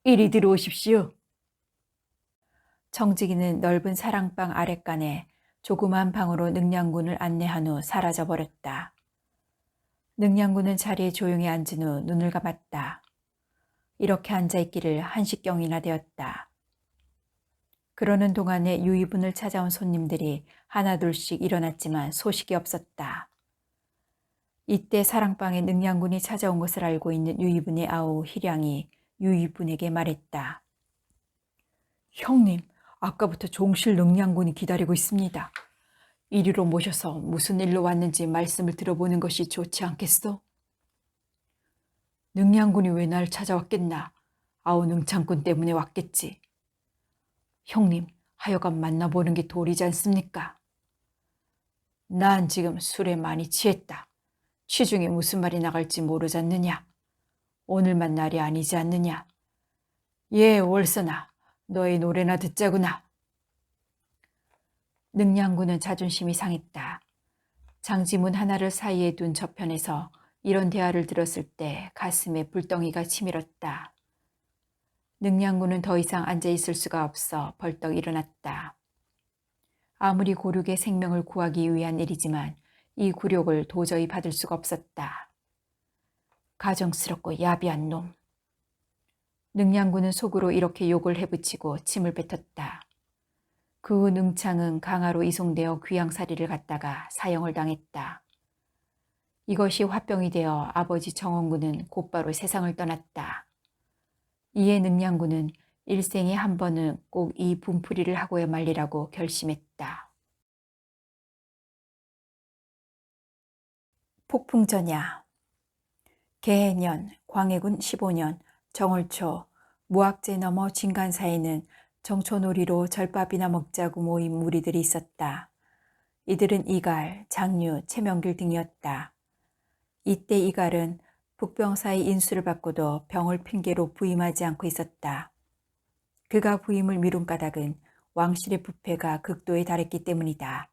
이리 들어오십시오. 청직이는 넓은 사랑방 아랫간에 조그만 방으로 능량군을 안내한 후 사라져버렸다. 능량군은 자리에 조용히 앉은 후 눈을 감았다. 이렇게 앉아있기를 1시경이나 되었다. 그러는 동안에 유이분을 찾아온 손님들이 하나둘씩 일어났지만 소식이 없었다. 이때 사랑방에 능량군이 찾아온 것을 알고 있는 유이분의 아우 희량이 유이분에게 말했다. 형님, 아까부터 종실 능량군이 기다리고 있습니다. 이리로 모셔서 무슨 일로 왔는지 말씀을 들어보는 것이 좋지 않겠소? 능량군이 왜 날 찾아왔겠나? 아우 능창군 때문에 왔겠지. 형님, 하여간 만나보는 게 도리지 않습니까? 난 지금 술에 많이 취했다. 취중에 무슨 말이 나갈지 모르지 않느냐. 오늘만 날이 아니지 않느냐. 예, 월서나, 너의 노래나 듣자구나. 능량군은 자존심이 상했다. 장지문 하나를 사이에 둔 저편에서 이런 대화를 들었을 때 가슴에 불덩이가 치밀었다. 능량군은 더 이상 앉아있을 수가 없어 벌떡 일어났다. 아무리 고륙의 생명을 구하기 위한 일이지만 이 굴욕을 도저히 받을 수가 없었다. 가정스럽고 야비한 놈. 능량군은 속으로 이렇게 욕을 해붙이고 침을 뱉었다. 그 후 능창은 강화로 이송되어 귀양살이를 갔다가 사형을 당했다. 이것이 화병이 되어 아버지 정원군은 곧바로 세상을 떠났다. 이에 능량군은 일생에 한 번은 꼭 이 분풀이를 하고야 말리라고 결심했다. 폭풍전야. 개해년 광해군 15년 정월초 무학제 넘어 진간사에는 정초놀이로 절밥이나 먹자고 모인 무리들이 있었다. 이들은 이갈, 장류, 채명길 등이었다. 이때 이갈은 북병사의 인수를 받고도 병을 핑계로 부임하지 않고 있었다. 그가 부임을 미룬 까닭은 왕실의 부패가 극도에 달했기 때문이다.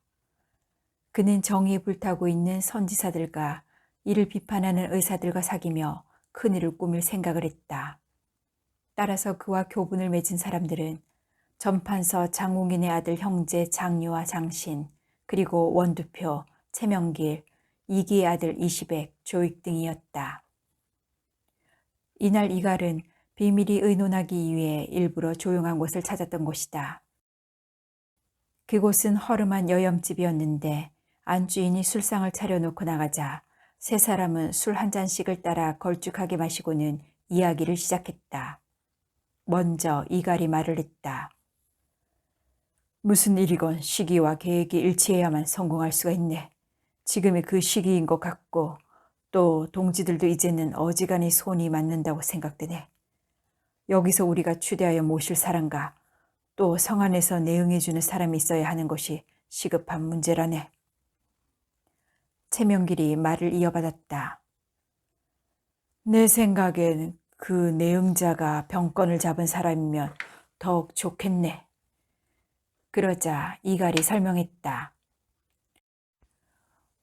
그는 정의에 불타고 있는 선지사들과 이를 비판하는 의사들과 사귀며 큰일을 꾸밀 생각을 했다. 따라서 그와 교분을 맺은 사람들은 전판서 장웅인의 아들 형제 장유와 장신, 그리고 원두표, 채명길, 이기의 아들 이시백, 조익 등이었다. 이날 이갈은 비밀이 의논하기 위해 일부러 조용한 곳을 찾았던 것이다. 그곳은 허름한 여염집이었는데 안주인이 술상을 차려놓고 나가자 세 사람은 술 한 잔씩을 따라 걸쭉하게 마시고는 이야기를 시작했다. 먼저 이갈이 말을 했다. 무슨 일이건 시기와 계획이 일치해야만 성공할 수가 있네. 지금이 그 시기인 것 같고 또 동지들도 이제는 어지간히 손이 맞는다고 생각되네. 여기서 우리가 추대하여 모실 사람과 또 성 안에서 내응해주는 사람이 있어야 하는 것이 시급한 문제라네. 채명길이 말을 이어받았다. 내 생각엔 그 내응자가 병권을 잡은 사람이면 더욱 좋겠네. 그러자 이갈이 설명했다.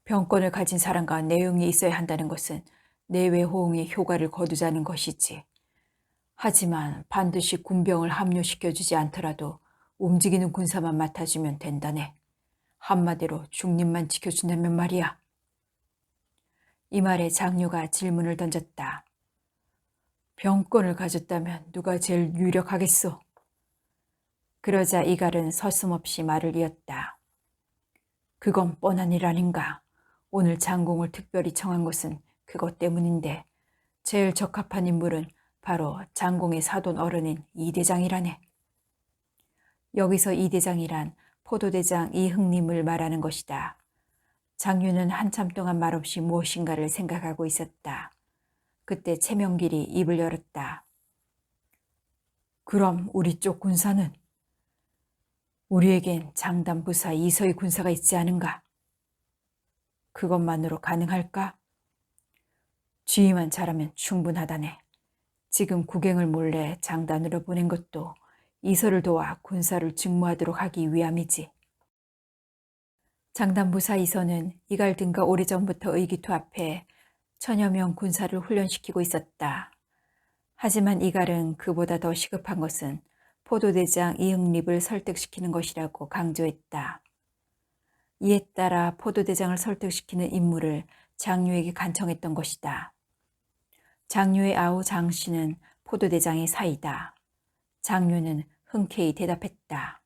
병권을 가진 사람과 내응이 있어야 한다는 것은 내외 호응의 효과를 거두자는 것이지. 하지만 반드시 군병을 합류시켜주지 않더라도 움직이는 군사만 맡아주면 된다네. 한마디로 중립만 지켜준다면 말이야. 이 말에 장류가 질문을 던졌다. 병권을 가졌다면 누가 제일 유력하겠소? 그러자 이갈은 서슴없이 말을 이었다. 그건 뻔한 일 아닌가. 오늘 장공을 특별히 청한 것은 그것 때문인데 제일 적합한 인물은 바로 장공의 사돈 어른인 이대장이라네. 여기서 이대장이란 포도대장 이흥림을 말하는 것이다. 장유는 한참 동안 말없이 무엇인가를 생각하고 있었다. 그때 채명길이 입을 열었다. 그럼 우리 쪽 군사는? 우리에겐 장담부사 이서희 군사가 있지 않은가? 그것만으로 가능할까? 지휘만 잘하면 충분하다네. 지금 국행을 몰래 장단으로 보낸 것도 이서를 도와 군사를 직무하도록 하기 위함이지. 장단부사 이선은 이갈 등과 오래전부터 의기투합해 천여 명 군사를 훈련시키고 있었다. 하지만 이갈은 그보다 더 시급한 것은 포도대장 이응립을 설득시키는 것이라고 강조했다. 이에 따라 포도대장을 설득시키는 임무를 장류에게 간청했던 것이다. 장류의 아우 장씨는 포도대장의 사이다. 장류는 흔쾌히 대답했다.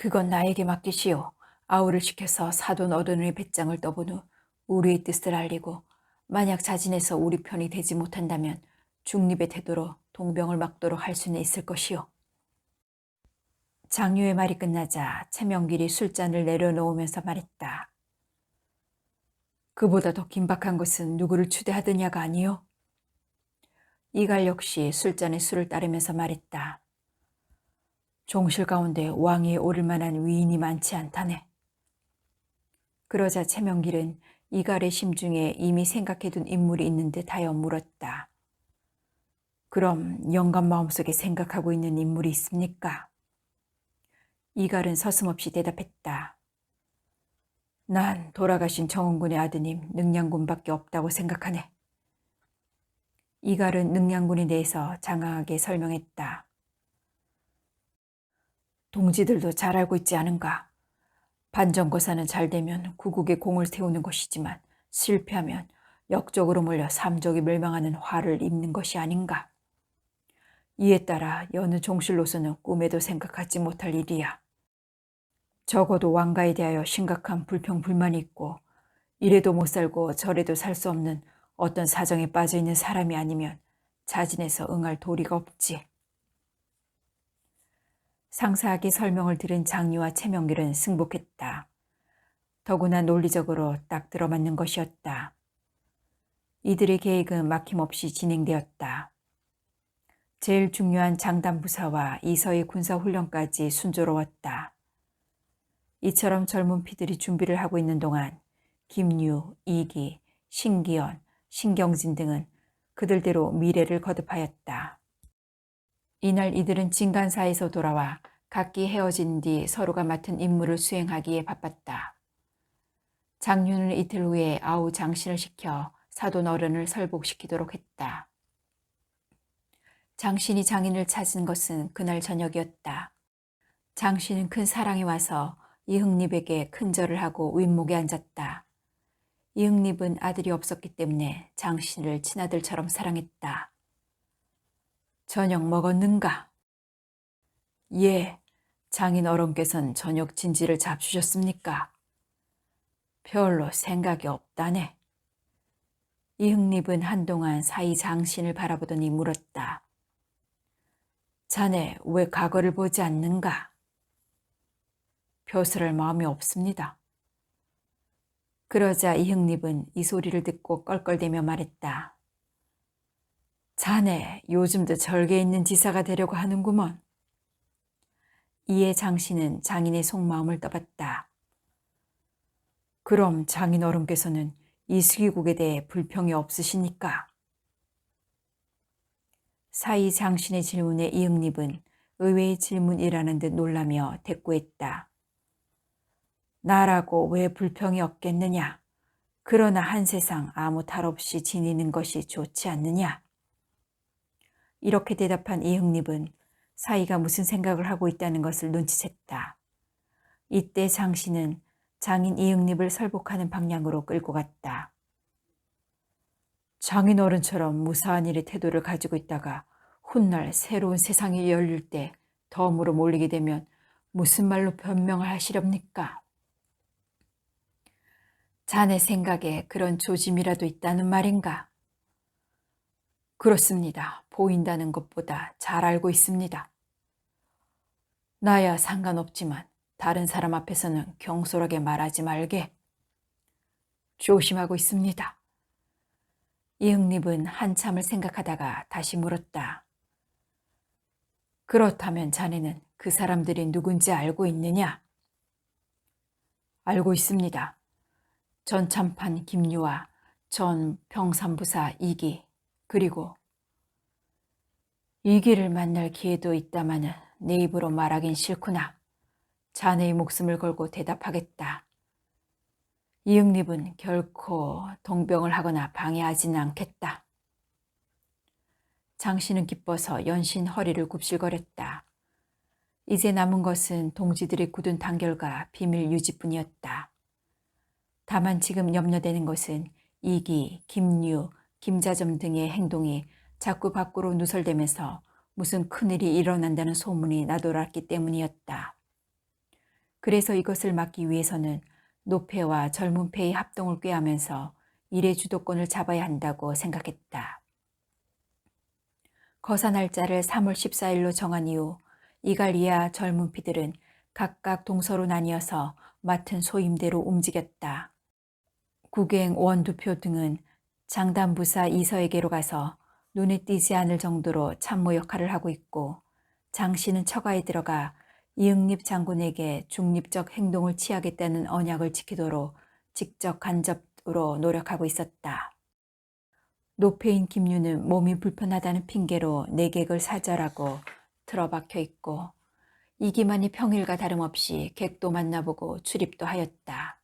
그건 나에게 맡기시오. 아우를 시켜서 사돈 어른의 배짱을 떠본 후 우리의 뜻을 알리고 만약 자진해서 우리 편이 되지 못한다면 중립의 태도로 동병을 막도록 할 수는 있을 것이오. 장류의 말이 끝나자 최명길이 술잔을 내려놓으면서 말했다. 그보다 더 긴박한 것은 누구를 추대하느냐가 아니오. 이갈 역시 술잔에 술을 따르면서 말했다. 종실 가운데 왕위에 오를 만한 위인이 많지 않다네. 그러자 최명길은 이갈의 심중에 이미 생각해둔 인물이 있는 듯하여 물었다. 그럼 영감 마음속에 생각하고 있는 인물이 있습니까? 이갈은 서슴없이 대답했다. 난 돌아가신 정원군의 아드님 능량군밖에 없다고 생각하네. 이갈은 능량군에 대해서 장황하게 설명했다. 동지들도 잘 알고 있지 않은가? 반정거사는 잘 되면 구국에 공을 세우는 것이지만 실패하면 역적으로 몰려 삼족이 멸망하는 화를 입는 것이 아닌가? 이에 따라 여느 종실로서는 꿈에도 생각하지 못할 일이야. 적어도 왕가에 대하여 심각한 불평불만이 있고 이래도 못 살고 저래도 살 수 없는 어떤 사정에 빠져 있는 사람이 아니면 자진해서 응할 도리가 없지. 상세하게 설명을 들은 장류와 최명길은 승복했다. 더구나 논리적으로 딱 들어맞는 것이었다. 이들의 계획은 막힘없이 진행되었다. 제일 중요한 장단부사와 이서의 군사훈련까지 순조로웠다. 이처럼 젊은 피들이 준비를 하고 있는 동안 김유, 이기, 신기현, 신경진 등은 그들대로 미래를 거듭하였다. 이날 이들은 진간사에서 돌아와 각기 헤어진 뒤 서로가 맡은 임무를 수행하기에 바빴다. 장류는 이틀 후에 아우 장신을 시켜 사돈 어른을 설복시키도록 했다. 장신이 장인을 찾은 것은 그날 저녁이었다. 장신은 큰 사랑이 와서 이흥립에게 큰 절을 하고 윗목에 앉았다. 이흥립은 아들이 없었기 때문에 장신을 친아들처럼 사랑했다. 저녁 먹었는가? 예, 장인 어른께서는 저녁 진지를 잡수셨습니까? 별로 생각이 없다네. 이흥립은 한동안 사이 장신을 바라보더니 물었다. 자네 왜 과거를 보지 않는가? 벼슬할 마음이 없습니다. 그러자 이흥립은 이 소리를 듣고 껄껄대며 말했다. 자네 요즘도 절개 있는 지사가 되려고 하는구먼. 이에 장신은 장인의 속마음을 떠봤다. 그럼 장인 어른께서는 이수기국에 대해 불평이 없으시니까? 사이 장신의 질문에 이응립은 의외의 질문이라는 듯 놀라며 대꾸했다. 나라고 왜 불평이 없겠느냐? 그러나 한 세상 아무 탈 없이 지니는 것이 좋지 않느냐? 이렇게 대답한 이응립은 사이가 무슨 생각을 하고 있다는 것을 눈치챘다. 이때 장신은 장인 이응립을 설복하는 방향으로 끌고 갔다. 장인 어른처럼 무사한 일의 태도를 가지고 있다가 훗날 새로운 세상이 열릴 때 덤으로 몰리게 되면 무슨 말로 변명을 하시렵니까? 자네 생각에 그런 조짐이라도 있다는 말인가? 그렇습니다. 보인다는 것보다 잘 알고 있습니다. 나야 상관없지만 다른 사람 앞에서는 경솔하게 말하지 말게. 조심하고 있습니다. 이응립은 한참을 생각하다가 다시 물었다. 그렇다면 자네는 그 사람들이 누군지 알고 있느냐? 알고 있습니다. 전 참판 김유와 전 평산부사 이기, 그리고 이기를 만날 기회도 있다마는 내 입으로 말하긴 싫구나. 자네의 목숨을 걸고 대답하겠다. 이응립은 결코 동병을 하거나 방해하지는 않겠다. 장씨는 기뻐서 연신 허리를 굽실거렸다. 이제 남은 것은 동지들의 굳은 단결과 비밀 유지뿐이었다. 다만 지금 염려되는 것은 이기, 김유, 김자점 등의 행동이 자꾸 밖으로 누설되면서 무슨 큰일이 일어난다는 소문이 나돌았기 때문이었다. 그래서 이것을 막기 위해서는 노패와 젊은 패의 합동을 꾀하면서 일의 주도권을 잡아야 한다고 생각했다. 거사 날짜를 3월 14일로 정한 이후 이갈리아 젊은 피들은 각각 동서로 나뉘어서 맡은 소임대로 움직였다. 국행 원두표 등은 장단부사 이서에게로 가서 눈에 띄지 않을 정도로 참모 역할을 하고 있고, 장씨는 처가에 들어가 이응립 장군에게 중립적 행동을 취하겠다는 언약을 지키도록 직접 간접으로 노력하고 있었다. 노패인 김유는 몸이 불편하다는 핑계로 내객을 사절하고 틀어박혀 있고, 이기만이 평일과 다름없이 객도 만나보고 출입도 하였다.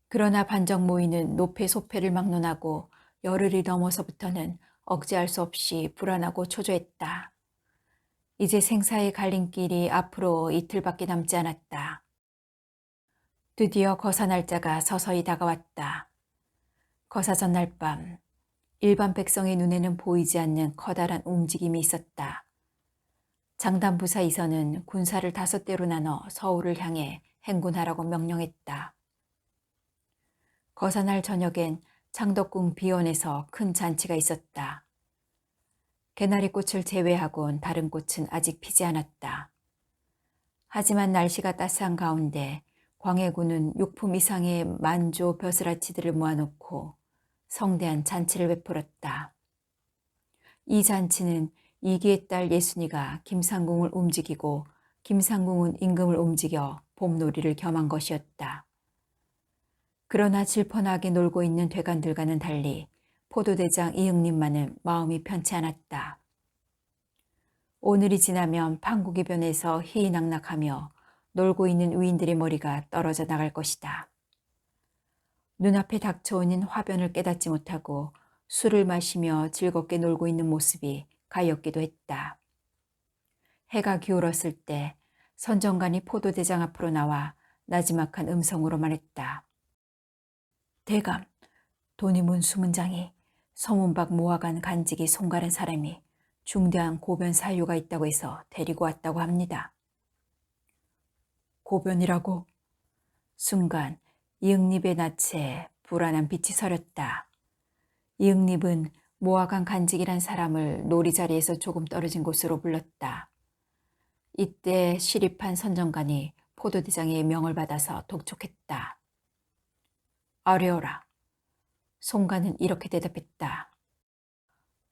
그러나 반정 모이는 노패 소패를 막론하고 열흘이 넘어서부터는 억제할 수 없이 불안하고 초조했다. 이제 생사의 갈림길이 앞으로 이틀밖에 남지 않았다. 드디어 거사 날짜가 서서히 다가왔다. 거사 전날 밤, 일반 백성의 눈에는 보이지 않는 커다란 움직임이 있었다. 장단부사 이서는 군사를 5대로 나눠 서울을 향해 행군하라고 명령했다. 거사날 저녁엔 창덕궁 비원에서 큰 잔치가 있었다. 개나리꽃을 제외하곤 다른 꽃은 아직 피지 않았다. 하지만 날씨가 따스한 가운데 광해군은 육품 이상의 만조 벼슬아치들을 모아놓고 성대한 잔치를 베풀었다. 이 잔치는 이기의 딸 예순이가 김상궁을 움직이고 김상궁은 임금을 움직여 봄놀이를 겸한 것이었다. 그러나 질펀하게 놀고 있는 대관들과는 달리 포도대장 이응님만은 마음이 편치 않았다. 오늘이 지나면 판국의 변에서 희희낙낙하며 놀고 있는 위인들의 머리가 떨어져 나갈 것이다. 눈앞에 닥쳐오는 화변을 깨닫지 못하고 술을 마시며 즐겁게 놀고 있는 모습이 가엾기도 했다. 해가 기울었을 때 선정관이 포도대장 앞으로 나와 나지막한 음성으로 말했다. 대감, 돈이문 수문장이 서문 밖 모아간 간직이 송가른 사람이 중대한 고변 사유가 있다고 해서 데리고 왔다고 합니다. 고변이라고? 순간 이응립의 낯에 불안한 빛이 서렸다. 이응립은 모아간 간직이란 사람을 놀이자리에서 조금 떨어진 곳으로 불렀다. 이때 시립한 선정관이 포도대장의 명을 받아서 독촉했다. 아뢰어라. 송가는 이렇게 대답했다.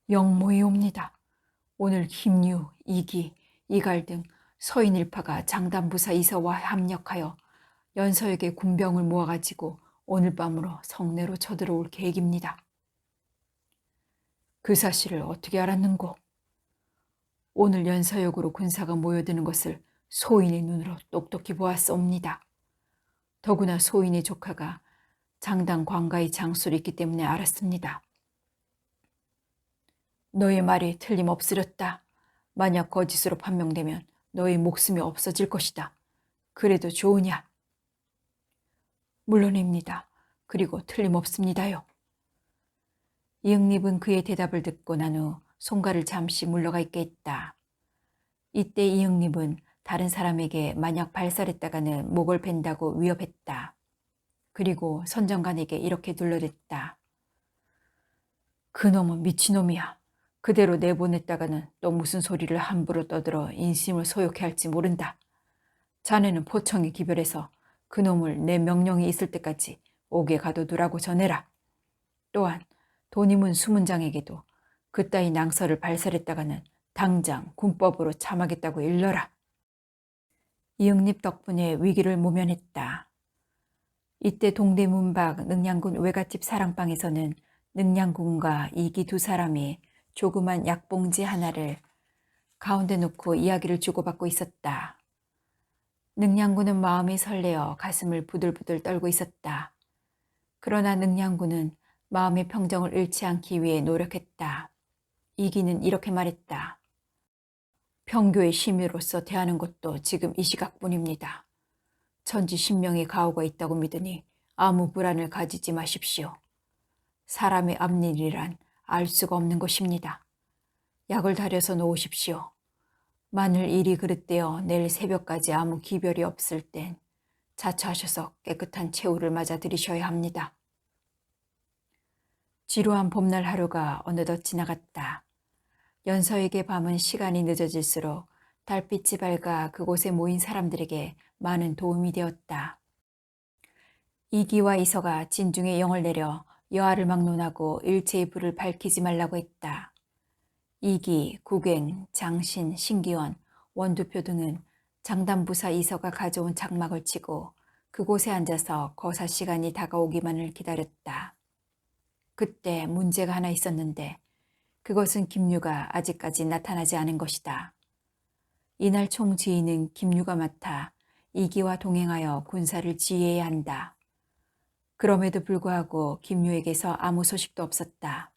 영모이옵니다. 오늘 김유, 이기, 이갈 등 서인일파가 장단부사 이서와 합력하여 연서에게 군병을 모아가지고 오늘 밤으로 성내로 쳐들어올 계획입니다. 그 사실을 어떻게 알았는고? 오늘 연서역으로 군사가 모여드는 것을 소인의 눈으로 똑똑히 보았사옵니다. 더구나 소인의 조카가 장당 관가의 장수로 있기 때문에 알았습니다. 너의 말이 틀림없으렸다. 만약 거짓으로 판명되면 너의 목숨이 없어질 것이다. 그래도 좋으냐? 물론입니다. 그리고 틀림없습니다요. 이응립은 그의 대답을 듣고 난 후 송가를 잠시 물러가 있게 했다. 이때 이응립은 다른 사람에게 만약 발설했다가는 목을 벤다고 위협했다. 그리고 선정관에게 이렇게 둘러댔다. 그놈은 미친놈이야. 그대로 내보냈다가는 또 무슨 소리를 함부로 떠들어 인심을 소욕해 할지 모른다. 자네는 포청이 기별해서 그놈을 내 명령이 있을 때까지 옥에 가둬두라고 전해라. 또한 돈이문 수문장에게도 그따위 낭설을 발설했다가는 당장 군법으로 참하겠다고 일러라. 이응립 덕분에 위기를 모면했다. 이때 동대문 밖 능량군 외갓집 사랑방에서는 능량군과 이기 두 사람이 조그만 약봉지 하나를 가운데 놓고 이야기를 주고받고 있었다. 능량군은 마음이 설레어 가슴을 부들부들 떨고 있었다. 그러나 능량군은 마음의 평정을 잃지 않기 위해 노력했다. 이기는 이렇게 말했다. 평교의 심유로서 대하는 것도 지금 이 시각뿐입니다. 천지신명의 가호가 있다고 믿으니 아무 불안을 가지지 마십시오. 사람의 앞일이란 알 수가 없는 것입니다. 약을 다려서 놓으십시오. 만일 일이 그릇되어 내일 새벽까지 아무 기별이 없을 땐 자처하셔서 깨끗한 최후를 맞아들이셔야 합니다. 지루한 봄날 하루가 어느덧 지나갔다. 연서에게 밤은 시간이 늦어질수록 달빛이 밝아 그곳에 모인 사람들에게 많은 도움이 되었다. 이기와 이서가 진중에 영을 내려 여하를 막론하고 일체의 불을 밝히지 말라고 했다. 이기, 국행, 장신, 신기원, 원두표 등은 장단부사 이서가 가져온 장막을 치고 그곳에 앉아서 거사 시간이 다가오기만을 기다렸다. 그때 문제가 하나 있었는데 그것은 김유가 아직까지 나타나지 않은 것이다. 이날 총지휘는 김유가 맡아 이기와 동행하여 군사를 지휘해야 한다. 그럼에도 불구하고 김유에게서 아무 소식도 없었다.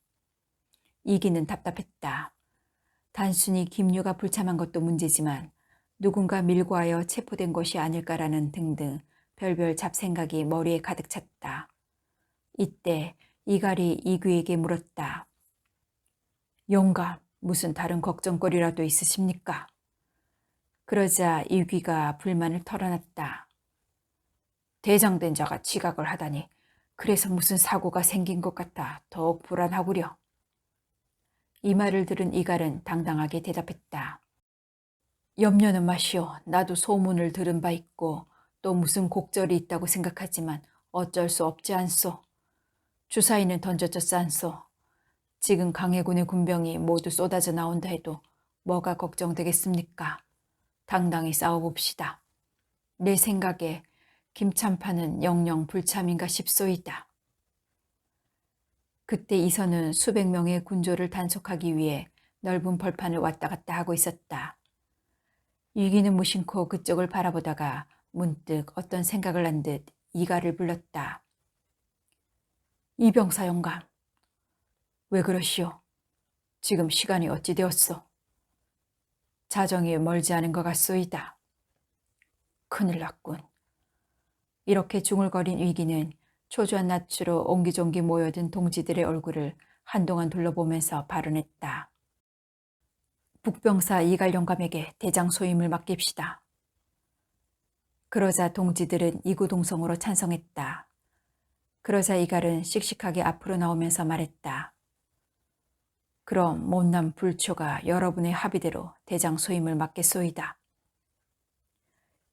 이기는 답답했다. 단순히 김유가 불참한 것도 문제지만 누군가 밀고 하여 체포된 것이 아닐까라는 등등 별별 잡생각이 머리에 가득 찼다. 이때 이갈이 이귀에게 물었다. 영감, 무슨 다른 걱정거리라도 있으십니까? 그러자 이귀가 불만을 털어놨다. 대장된 자가 지각을 하다니 그래서 무슨 사고가 생긴 것 같아 더욱 불안하구려. 이 말을 들은 이갈은 당당하게 대답했다. 염려는 마시오. 나도 소문을 들은 바 있고 또 무슨 곡절이 있다고 생각하지만 어쩔 수 없지 않소. 주사위는 던져졌지 않소. 지금 강해군의 군병이 모두 쏟아져 나온다 해도 뭐가 걱정되겠습니까? 당당히 싸워봅시다. 내 생각에 김참판은 영영 불참인가 싶소이다. 그때 이선은 수백 명의 군조를 단속하기 위해 넓은 벌판을 왔다 갔다 하고 있었다. 유기는 무심코 그쪽을 바라보다가 문득 어떤 생각을 한 듯 이갈을 불렀다. 이병사 영감. 왜 그러시오? 지금 시간이 어찌 되었소? 자정이 멀지 않은 것 같소이다. 큰일 났군. 이렇게 중얼거린 위기는 초조한 낯으로 옹기종기 모여든 동지들의 얼굴을 한동안 둘러보면서 발언했다. 북병사 이갈 영감에게 대장 소임을 맡깁시다. 그러자 동지들은 이구동성으로 찬성했다. 그러자 이갈은 씩씩하게 앞으로 나오면서 말했다. 그럼 못난 불초가 여러분의 합의대로 대장 소임을 맡겠소이다.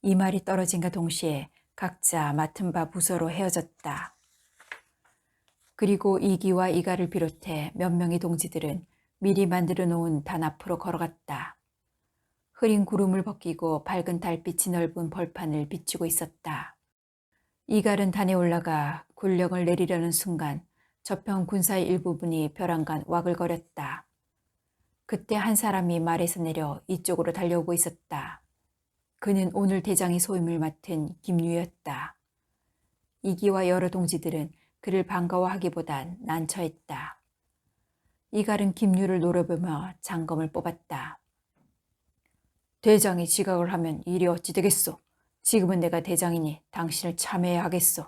이 말이 떨어진과 동시에 각자 맡은 바 부서로 헤어졌다. 그리고 이기와 이갈을 비롯해 몇 명의 동지들은 미리 만들어 놓은 단 앞으로 걸어갔다. 흐린 구름을 벗기고 밝은 달빛이 넓은 벌판을 비추고 있었다. 이갈은 단에 올라가 군령을 내리려는 순간 저편 군사의 일부분이 벼랑간 와글거렸다. 그때 한 사람이 말에서 내려 이쪽으로 달려오고 있었다. 그는 오늘 대장의 소임을 맡은 김유였다. 이기와 여러 동지들은 그를 반가워하기보단 난처했다. 이갈은 김유를 노려보며 장검을 뽑았다. 대장이 지각을 하면 일이 어찌 되겠소? 지금은 내가 대장이니 당신을 참여해야 하겠소.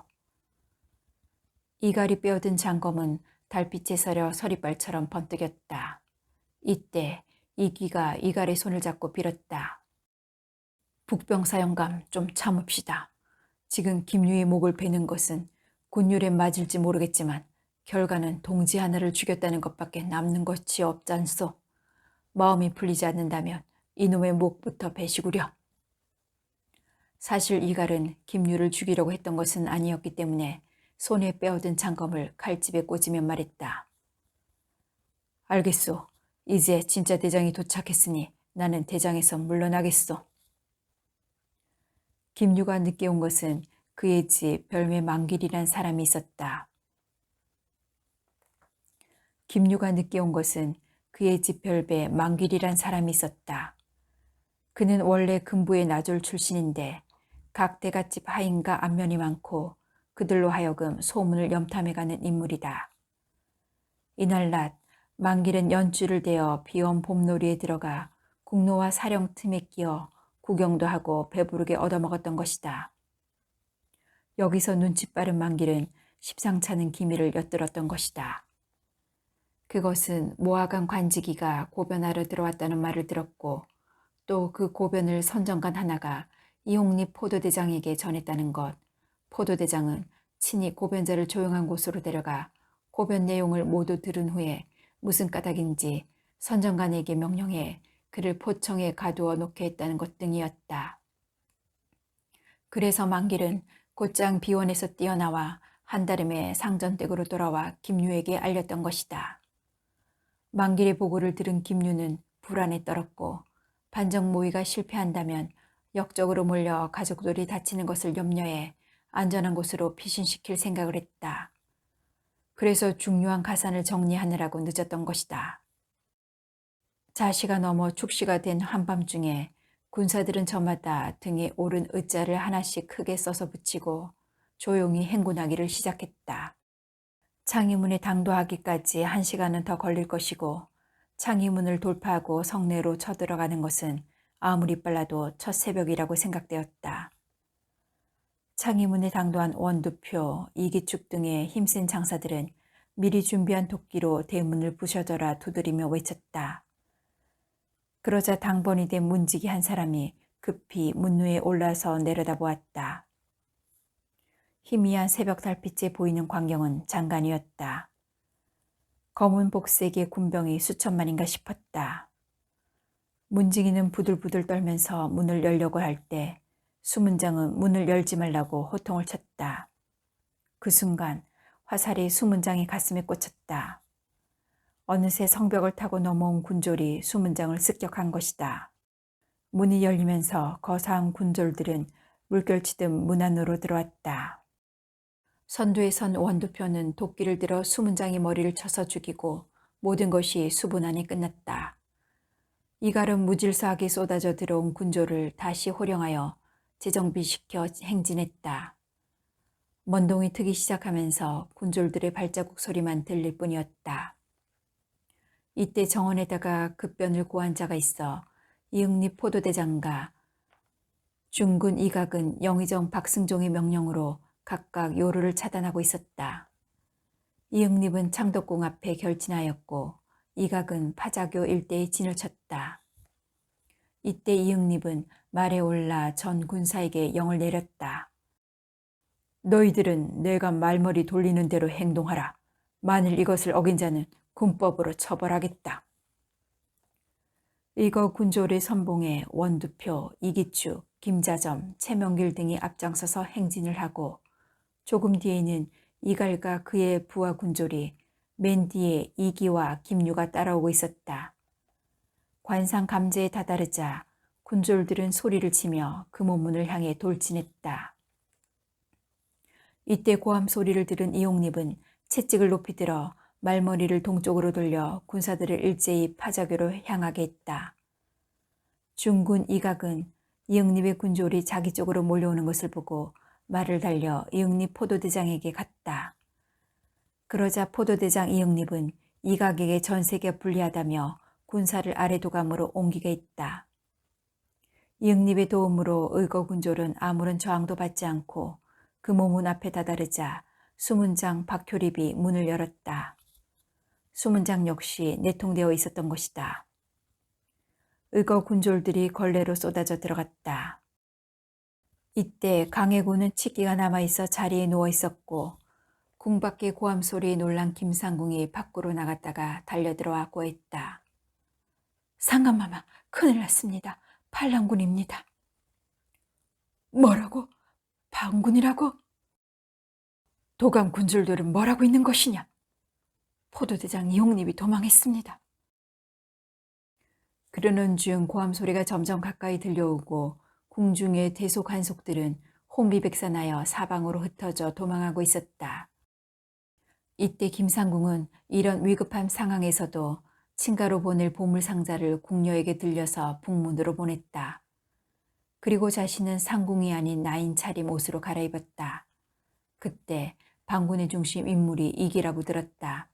이갈이 빼어든 장검은 달빛에 서려 서리발처럼 번뜩였다. 이때 이기가 이갈의 손을 잡고 빌었다. 북병사 영감, 좀 참읍시다. 지금 김유의 목을 베는 것은 군율에 맞을지 모르겠지만 결과는 동지 하나를 죽였다는 것밖에 남는 것이 없잖소. 마음이 풀리지 않는다면 이놈의 목부터 베시구려. 사실 이갈은 김유를 죽이려고 했던 것은 아니었기 때문에 손에 빼어든 장검을 칼집에 꽂으며 말했다. 알겠소. 이제 진짜 대장이 도착했으니 나는 대장에서 물러나겠소. 김유가 늦게 온 것은 그의 집 별매 망길이란 사람이 있었다. 김유가 늦게 온 것은 그의 집 별배 망길이란 사람이 있었다. 그는 원래 금부의 나졸 출신인데 각 대갓집 하인과 안면이 많고 그들로 하여금 소문을 염탐해가는 인물이다. 이날 낮 만길은 연줄을 대어 비온 봄놀이에 들어가 국노와 사령 틈에 끼어 구경도 하고 배부르게 얻어먹었던 것이다. 여기서 눈치 빠른 만길은 십상찮은 기미를 엿들었던 것이다. 그것은 모아간 관직이가 고변하러 들어왔다는 말을 들었고 또 그 고변을 선정관 하나가 이홍립 포도대장에게 전했다는 것. 포도대장은 친히 고변자를 조용한 곳으로 데려가 고변 내용을 모두 들은 후에 무슨 까닭인지 선정관에게 명령해 그를 포청에 가두어 놓게 했다는 것 등이었다. 그래서 만길은 곧장 비원에서 뛰어나와 한달음에 상전댁으로 돌아와 김유에게 알렸던 것이다. 만길의 보고를 들은 김유는 불안에 떨었고 반정 모의가 실패한다면 역적으로 몰려 가족들이 다치는 것을 염려해 안전한 곳으로 피신시킬 생각을 했다. 그래서 중요한 가산을 정리하느라고 늦었던 것이다. 자시가 넘어 축시가 된 한밤중에 군사들은 저마다 등에 오른 의자를 하나씩 크게 써서 붙이고 조용히 행군하기를 시작했다. 창의문에 당도하기까지 1시간은 더 걸릴 것이고 창의문을 돌파하고 성내로 쳐들어가는 것은 아무리 빨라도 첫 새벽이라고 생각되었다. 창의문에 당도한 원두표, 이기축 등의 힘센 장사들은 미리 준비한 도끼로 대문을 부셔져라 두드리며 외쳤다. 그러자 당번이 된 문지기 한 사람이 급히 문위에 올라서 내려다보았다. 희미한 새벽 달빛에 보이는 광경은 장관이었다. 검은 복색의 군병이 수천만인가 싶었다. 문지기는 부들부들 떨면서 문을 열려고 할 때 수문장은 문을 열지 말라고 호통을 쳤다. 그 순간 화살이 수문장의 가슴에 꽂혔다. 어느새 성벽을 타고 넘어온 군졸이 수문장을 습격한 것이다. 문이 열리면서 거사한 군졸들은 물결치듯 문 안으로 들어왔다. 선두에 선 원두표는 도끼를 들어 수문장의 머리를 쳐서 죽이고 모든 것이 수분 안에 끝났다. 이갈은 무질서하게 쏟아져 들어온 군졸을 다시 호령하여 재정비시켜 행진했다. 먼동이 트기 시작하면서 군졸들의 발자국 소리만 들릴 뿐이었다. 이때 정원에다가 급변을 고한 자가 있어 이응립 포도대장과 중군 이각은 영의정 박승종의 명령으로 각각 요루를 차단하고 있었다. 이응립은 창덕궁 앞에 결진하였고 이각은 파자교 일대에 진을 쳤다. 이때 이응립은 말에 올라 전 군사에게 영을 내렸다. 너희들은 내가 말머리 돌리는 대로 행동하라. 만일 이것을 어긴 자는 군법으로 처벌하겠다. 이거 군졸의 선봉에 원두표, 이기축, 김자점, 최명길 등이 앞장서서 행진을 하고 조금 뒤에는 이갈과 그의 부하 군졸이 맨 뒤에 이기와 김유가 따라오고 있었다. 관상 감제에 다다르자 군졸들은 소리를 치며 금호문을 향해 돌진했다. 이때 고함 소리를 들은 이홍립은 채찍을 높이 들어 말머리를 동쪽으로 돌려 군사들을 일제히 파자교로 향하게 했다. 중군 이각은 이응립의 군졸이 자기 쪽으로 몰려오는 것을 보고 말을 달려 이응립 포도대장에게 갔다. 그러자 포도대장 이응립은 이각에게 전세가 불리하다며 군사를 아래도감으로 옮기게 했다. 이응립의 도움으로 의거 군졸은 아무런 저항도 받지 않고 금호문 앞에 다다르자 수문장 박효립이 문을 열었다. 수문장 역시 내통되어 있었던 것이다. 의거 군졸들이 걸레로 쏟아져 들어갔다. 이때 강해군은 치기가 남아있어 자리에 누워 있었고 궁 밖의 고함 소리에 놀란 김상궁이 밖으로 나갔다가 달려들어와 고했다. 상감마마, 큰일 났습니다. 반란군입니다. 뭐라고? 반군이라고? 도감 군졸들은 뭐라고 있는 것이냐? 포도대장 이홍립이 도망했습니다. 그러는 중 고함 소리가 점점 가까이 들려오고 궁중의 대속한속들은 혼비백산하여 사방으로 흩어져 도망하고 있었다. 이때 김상궁은 이런 위급한 상황에서도 친가로 보낼 보물상자를 궁녀에게 들려서 북문으로 보냈다. 그리고 자신은 상궁이 아닌 나인 차림 옷으로 갈아입었다. 그때 반군의 중심 인물이 이기라고 들었다.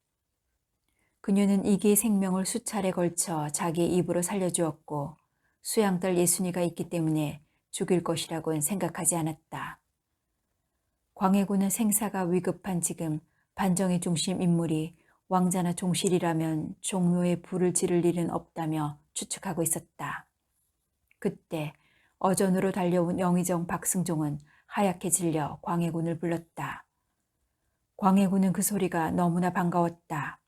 그녀는 이기의 생명을 수차례 걸쳐 자기의 입으로 살려주었고 수양딸 예순이가 있기 때문에 죽일 것이라고는 생각하지 않았다. 광해군은 생사가 위급한 지금 반정의 중심 인물이 왕자나 종실이라면 종묘에 불을 지를 일은 없다며 추측하고 있었다. 그때 어전으로 달려온 영의정 박승종은 하얗게 질려 광해군을 불렀다. 광해군은 그 소리가 너무나 반가웠다.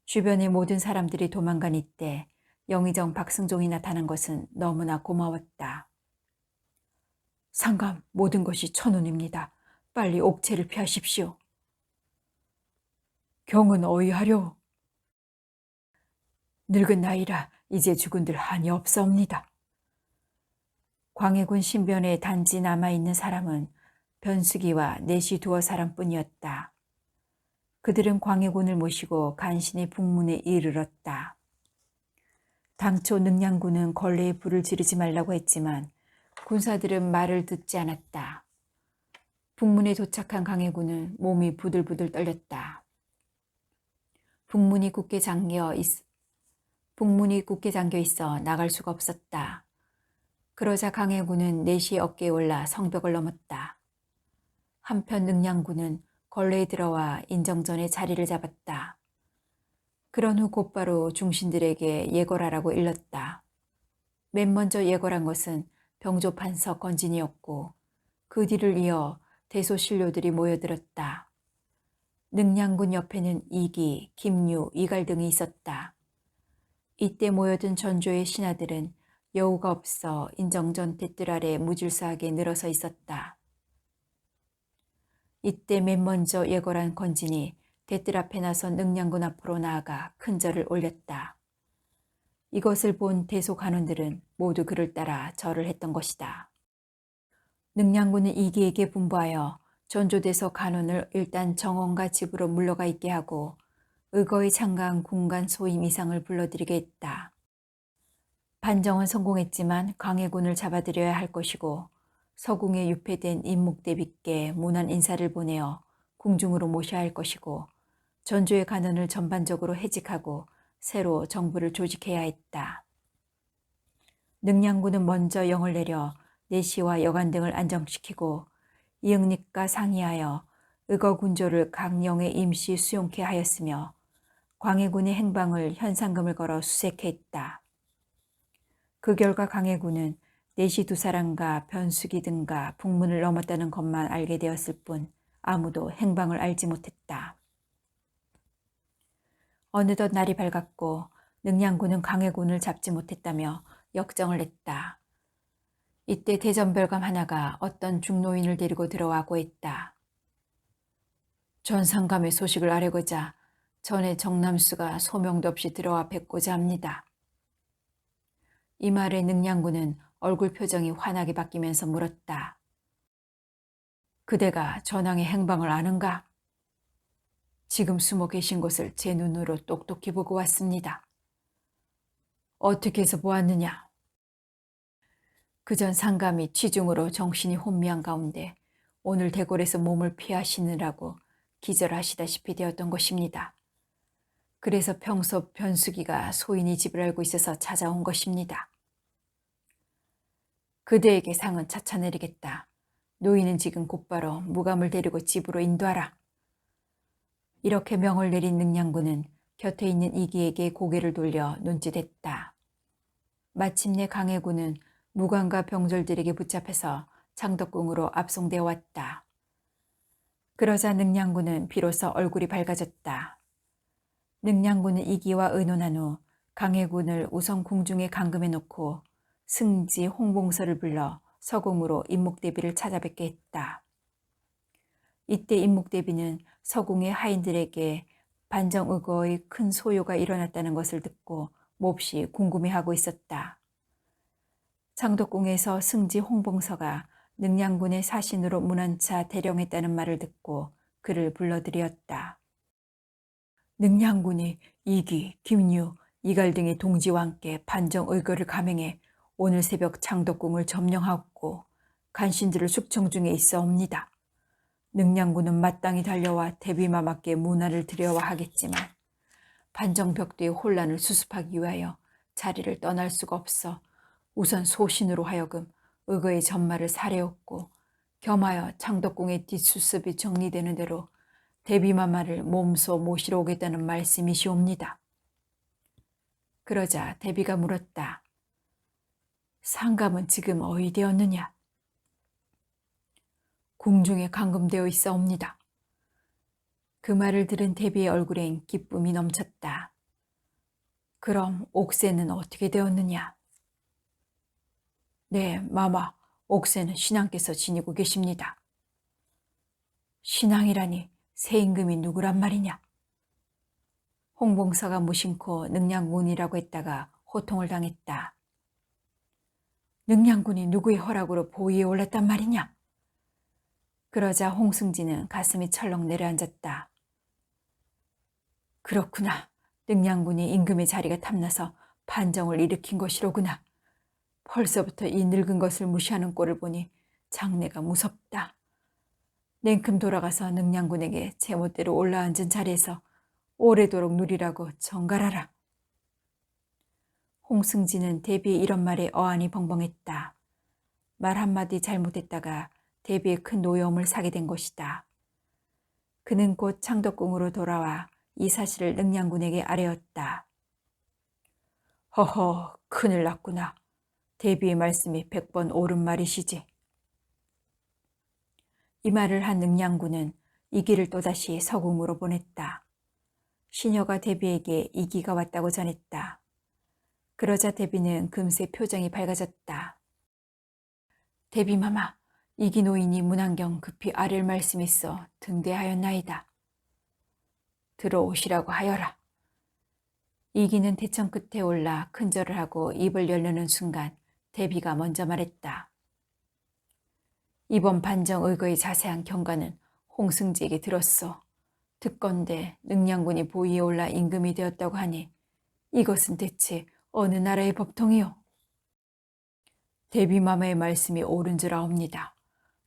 주변의 모든 사람들이 도망간 이때 영의정 박승종이 나타난 것은 너무나 고마웠다. 상감, 모든 것이 천운입니다. 빨리 옥체를 피하십시오. 경은 어이하려. 늙은 나이라 이제 죽은들 한이 없사옵니다. 광해군 신변에 단지 남아있는 사람은 변수기와 내시 두어 사람뿐이었다. 그들은 광해군을 모시고 간신히 북문에 이르렀다. 당초 능량군은 걸레에 불을 지르지 말라고 했지만 군사들은 말을 듣지 않았다. 북문에 도착한 광해군은 몸이 부들부들 떨렸다. 북문이 굳게 잠겨 있어 나갈 수가 없었다. 그러자 광해군은 내시 어깨에 올라 성벽을 넘었다. 한편 능량군은 걸레에 들어와 인정전에 자리를 잡았다. 그런 후 곧바로 중신들에게 예궐하라고 일렀다. 맨 먼저 예궐한 것은 병조판서 건진이었고 그 뒤를 이어 대소신료들이 모여들었다. 능량군 옆에는 이기, 김유, 이갈 등이 있었다. 이때 모여든 전조의 신하들은 여우가 없어 인정전 대뜰 아래 무질서하게 늘어서 있었다. 이때 맨 먼저 예궐한 건진이 대뜰 앞에 나선 능량군 앞으로 나아가 큰 절을 올렸다. 이것을 본 대소 간원들은 모두 그를 따라 절을 했던 것이다. 능량군은 이기에게 분부하여 전조대소 간원을 일단 정원과 집으로 물러가 있게 하고 의거의 창강 군간 소임 이상을 불러들이게 했다. 반정은 성공했지만 광해군을 잡아들여야 할 것이고 서궁에 유폐된 임묵대비께 문안 인사를 보내어 궁중으로 모셔야 할 것이고 전조의 간원을 전반적으로 해직하고 새로 정부를 조직해야 했다. 능량군은 먼저 영을 내려 내시와 여관 등을 안정시키고 이응립과 상의하여 의거군조를 강령에 임시 수용케 하였으며 광해군의 행방을 현상금을 걸어 수색해 했다. 그 결과 광해군은 내시 두 사람과 변수기 등과 북문을 넘었다는 것만 알게 되었을 뿐 아무도 행방을 알지 못했다. 어느덧 날이 밝았고 능량군은 광해군을 잡지 못했다며 역정을 냈다. 이때 대전별감 하나가 어떤 중노인을 데리고 들어와 고했다. 전상감의 소식을 아뢰고자 전에 정남수가 소명도 없이 들어와 뵙고자 합니다. 이 말에 능량군은 얼굴 표정이 환하게 바뀌면서 물었다. 그대가 전왕의 행방을 아는가? 지금 숨어 계신 곳을 제 눈으로 똑똑히 보고 왔습니다. 어떻게 해서 보았느냐? 그전 상감이 취중으로 정신이 혼미한 가운데 오늘 대궐에서 몸을 피하시느라고 기절하시다시피 되었던 것입니다. 그래서 평소 변수기가 소인이 집을 알고 있어서 찾아온 것입니다. 그대에게 상은 차차 내리겠다. 노인은 지금 곧바로 무감을 데리고 집으로 인도하라. 이렇게 명을 내린 능량군은 곁에 있는 이기에게 고개를 돌려 눈짓했다. 마침내 광해군은 무관과 병졸들에게 붙잡혀서 창덕궁으로 압송되어 왔다. 그러자 능량군은 비로소 얼굴이 밝아졌다. 능량군은 이기와 의논한 후 광해군을 우선 궁중에 감금해 놓고 승지 홍봉서를 불러 서궁으로 임묵대비를 찾아뵙게 했다. 이때 임묵대비는 서궁의 하인들에게 반정의거의 큰 소요가 일어났다는 것을 듣고 몹시 궁금해하고 있었다. 창덕궁에서 승지 홍봉서가 능량군의 사신으로 문안차 대령했다는 말을 듣고 그를 불러들였다. 능량군이 이기, 김유, 이갈 등의 동지와 함께 반정의거를 감행해 오늘 새벽 창덕궁을 점령하고 간신들을 숙청 중에 있어옵니다. 능량군은 마땅히 달려와 대비마마께 문안을 드려야 하겠지만 반정벽도의 혼란을 수습하기 위하여 자리를 떠날 수가 없어 우선 소신으로 하여금 의거의 전말을 사려었고 겸하여 창덕궁의 뒷수습이 정리되는 대로 대비마마를 몸소 모시러 오겠다는 말씀이시옵니다. 그러자 대비가 물었다. 상감은 지금 어디 되었느냐? 궁중에 감금되어 있사옵니다. 그 말을 들은 대비의 얼굴엔 기쁨이 넘쳤다. 그럼 옥새는 어떻게 되었느냐? 네, 마마, 옥새는 신앙께서 지니고 계십니다. 신앙이라니 새 임금이 누구란 말이냐? 홍봉사가 무심코 능량군이라고 했다가 호통을 당했다. 능량군이 누구의 허락으로 보위에 올랐단 말이냐? 그러자 홍승진은 가슴이 철렁 내려앉았다. 그렇구나. 능량군이 임금의 자리가 탐나서 반정을 일으킨 것이로구나. 벌써부터 이 늙은 것을 무시하는 꼴을 보니 장래가 무섭다. 냉큼 돌아가서 능량군에게 제멋대로 올라앉은 자리에서 오래도록 누리라고 정갈하라. 홍승진은 대비의 이런 말에 어안이 벙벙했다. 말 한마디 잘못했다가 대비의 큰 노여움을 사게 된 것이다. 그는 곧 창덕궁으로 돌아와 이 사실을 능량군에게 아뢰었다. 허허, 큰일 났구나. 대비의 말씀이 100번 옳은 말이시지. 이 말을 한 능량군은 이기를 또다시 서궁으로 보냈다. 시녀가 대비에게 이기가 왔다고 전했다. 그러자 대비는 금세 표정이 밝아졌다. 대비마마, 이기 노인이 문안경 급히 아랠 말씀이 있어 등대하였나이다. 들어오시라고 하여라. 이기는 대청 끝에 올라 큰절을 하고 입을 열려는 순간 대비가 먼저 말했다. 이번 반정 의거의 자세한 경과는 홍승지에게 들었소. 듣건대 능량군이 보위에 올라 임금이 되었다고 하니 이것은 대체 어느 나라의 법통이요? 대비마마의 말씀이 옳은 줄 아옵니다.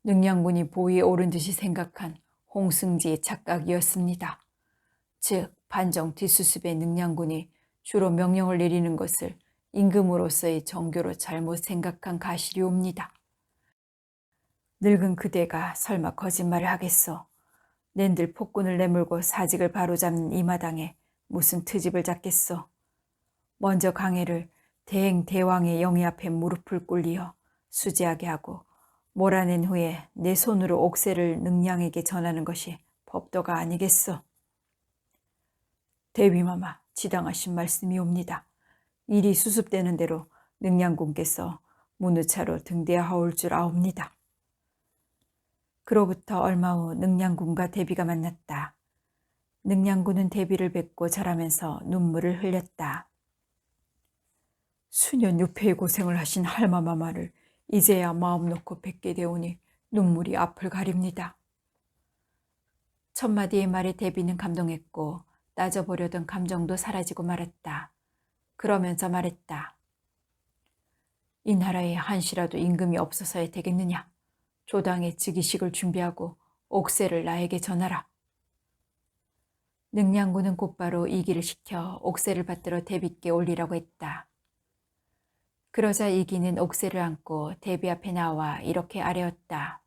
능량군이 보위에 오른 듯이 생각한 홍승지의 착각이었습니다. 즉 반정 뒷수습의 능량군이 주로 명령을 내리는 것을 임금으로서의 정교로 잘못 생각한 가실이옵니다. 늙은 그대가 설마 거짓말을 하겠소. 낸들 폭군을 내몰고 사직을 바로잡는 이 마당에 무슨 트집을 잡겠소. 먼저 강해를 대행대왕의 영의 앞에 무릎을 꿇리어 수지하게 하고 몰아낸 후에 내 손으로 옥새를 능량에게 전하는 것이 법도가 아니겠소. 대비마마, 지당하신 말씀이옵니다. 일이 수습되는 대로 능량군께서 문우차로 등대하올 줄 아옵니다. 그로부터 얼마 후 능량군과 대비가 만났다. 능량군은 대비를 뵙고 절하면서 눈물을 흘렸다. 수년 유폐의 고생을 하신 할마마마를 이제야 마음 놓고 뵙게 되오니 눈물이 앞을 가립니다. 첫마디의 말에 대비는 감동했고 따져보려던 감정도 사라지고 말았다. 그러면서 말했다. 이 나라에 한시라도 임금이 없어서야 되겠느냐. 조당의 즉위식을 준비하고 옥새를 나에게 전하라. 능량군은 곧바로 이기를 시켜 옥새를 받들어 대비께 올리라고 했다. 그러자 이기는 옥새를 안고 대비 앞에 나와 이렇게 아뢰었다.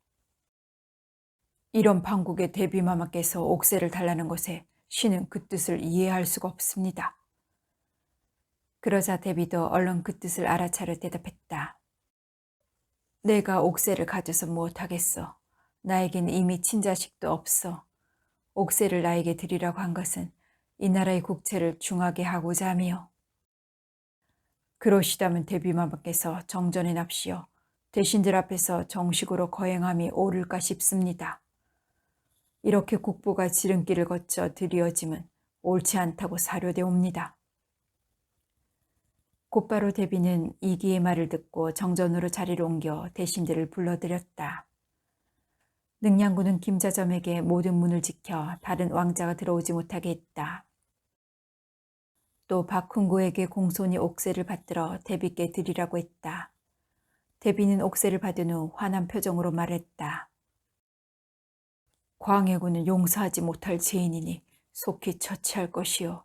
이런 판국의 대비마마께서 옥새를 달라는 것에 신은 그 뜻을 이해할 수가 없습니다. 그러자 대비도 얼른 그 뜻을 알아차려 대답했다. 내가 옥새를 가져서 무엇하겠어. 나에겐 이미 친자식도 없어. 옥새를 나에게 드리라고 한 것은 이 나라의 국채를 중하게 하고자 함이요. 그러시다면 대비마마께서 정전해 납시오. 대신들 앞에서 정식으로 거행함이 옳을까 싶습니다. 이렇게 국부가 지름길을 거쳐 드리어짐은 옳지 않다고 사료되옵니다. 곧바로 대비는 이기의 말을 듣고 정전으로 자리를 옮겨 대신들을 불러들였다. 능량군은 김자점에게 모든 문을 지켜 다른 왕자가 들어오지 못하게 했다. 또 박훈구에게 공손히 옥새를 받들어 대비께 드리라고 했다. 대비는 옥세를 받은 후 화난 표정으로 말했다. 광해군은 용서하지 못할 죄인이니 속히 처치할 것이요.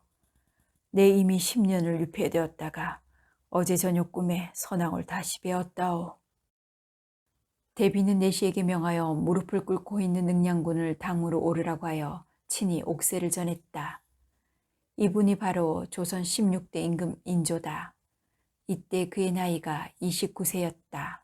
내 이미 10년을 유폐되었다가 어제 저녁 꿈에 선왕을 다시 배웠다오. 대비는 내시에게 명하여 무릎을 꿇고 있는 능량군을 당으로 오르라고 하여 친히 옥세를 전했다. 이분이 바로 조선 16대 임금 인조다. 이때 그의 나이가 29세였다.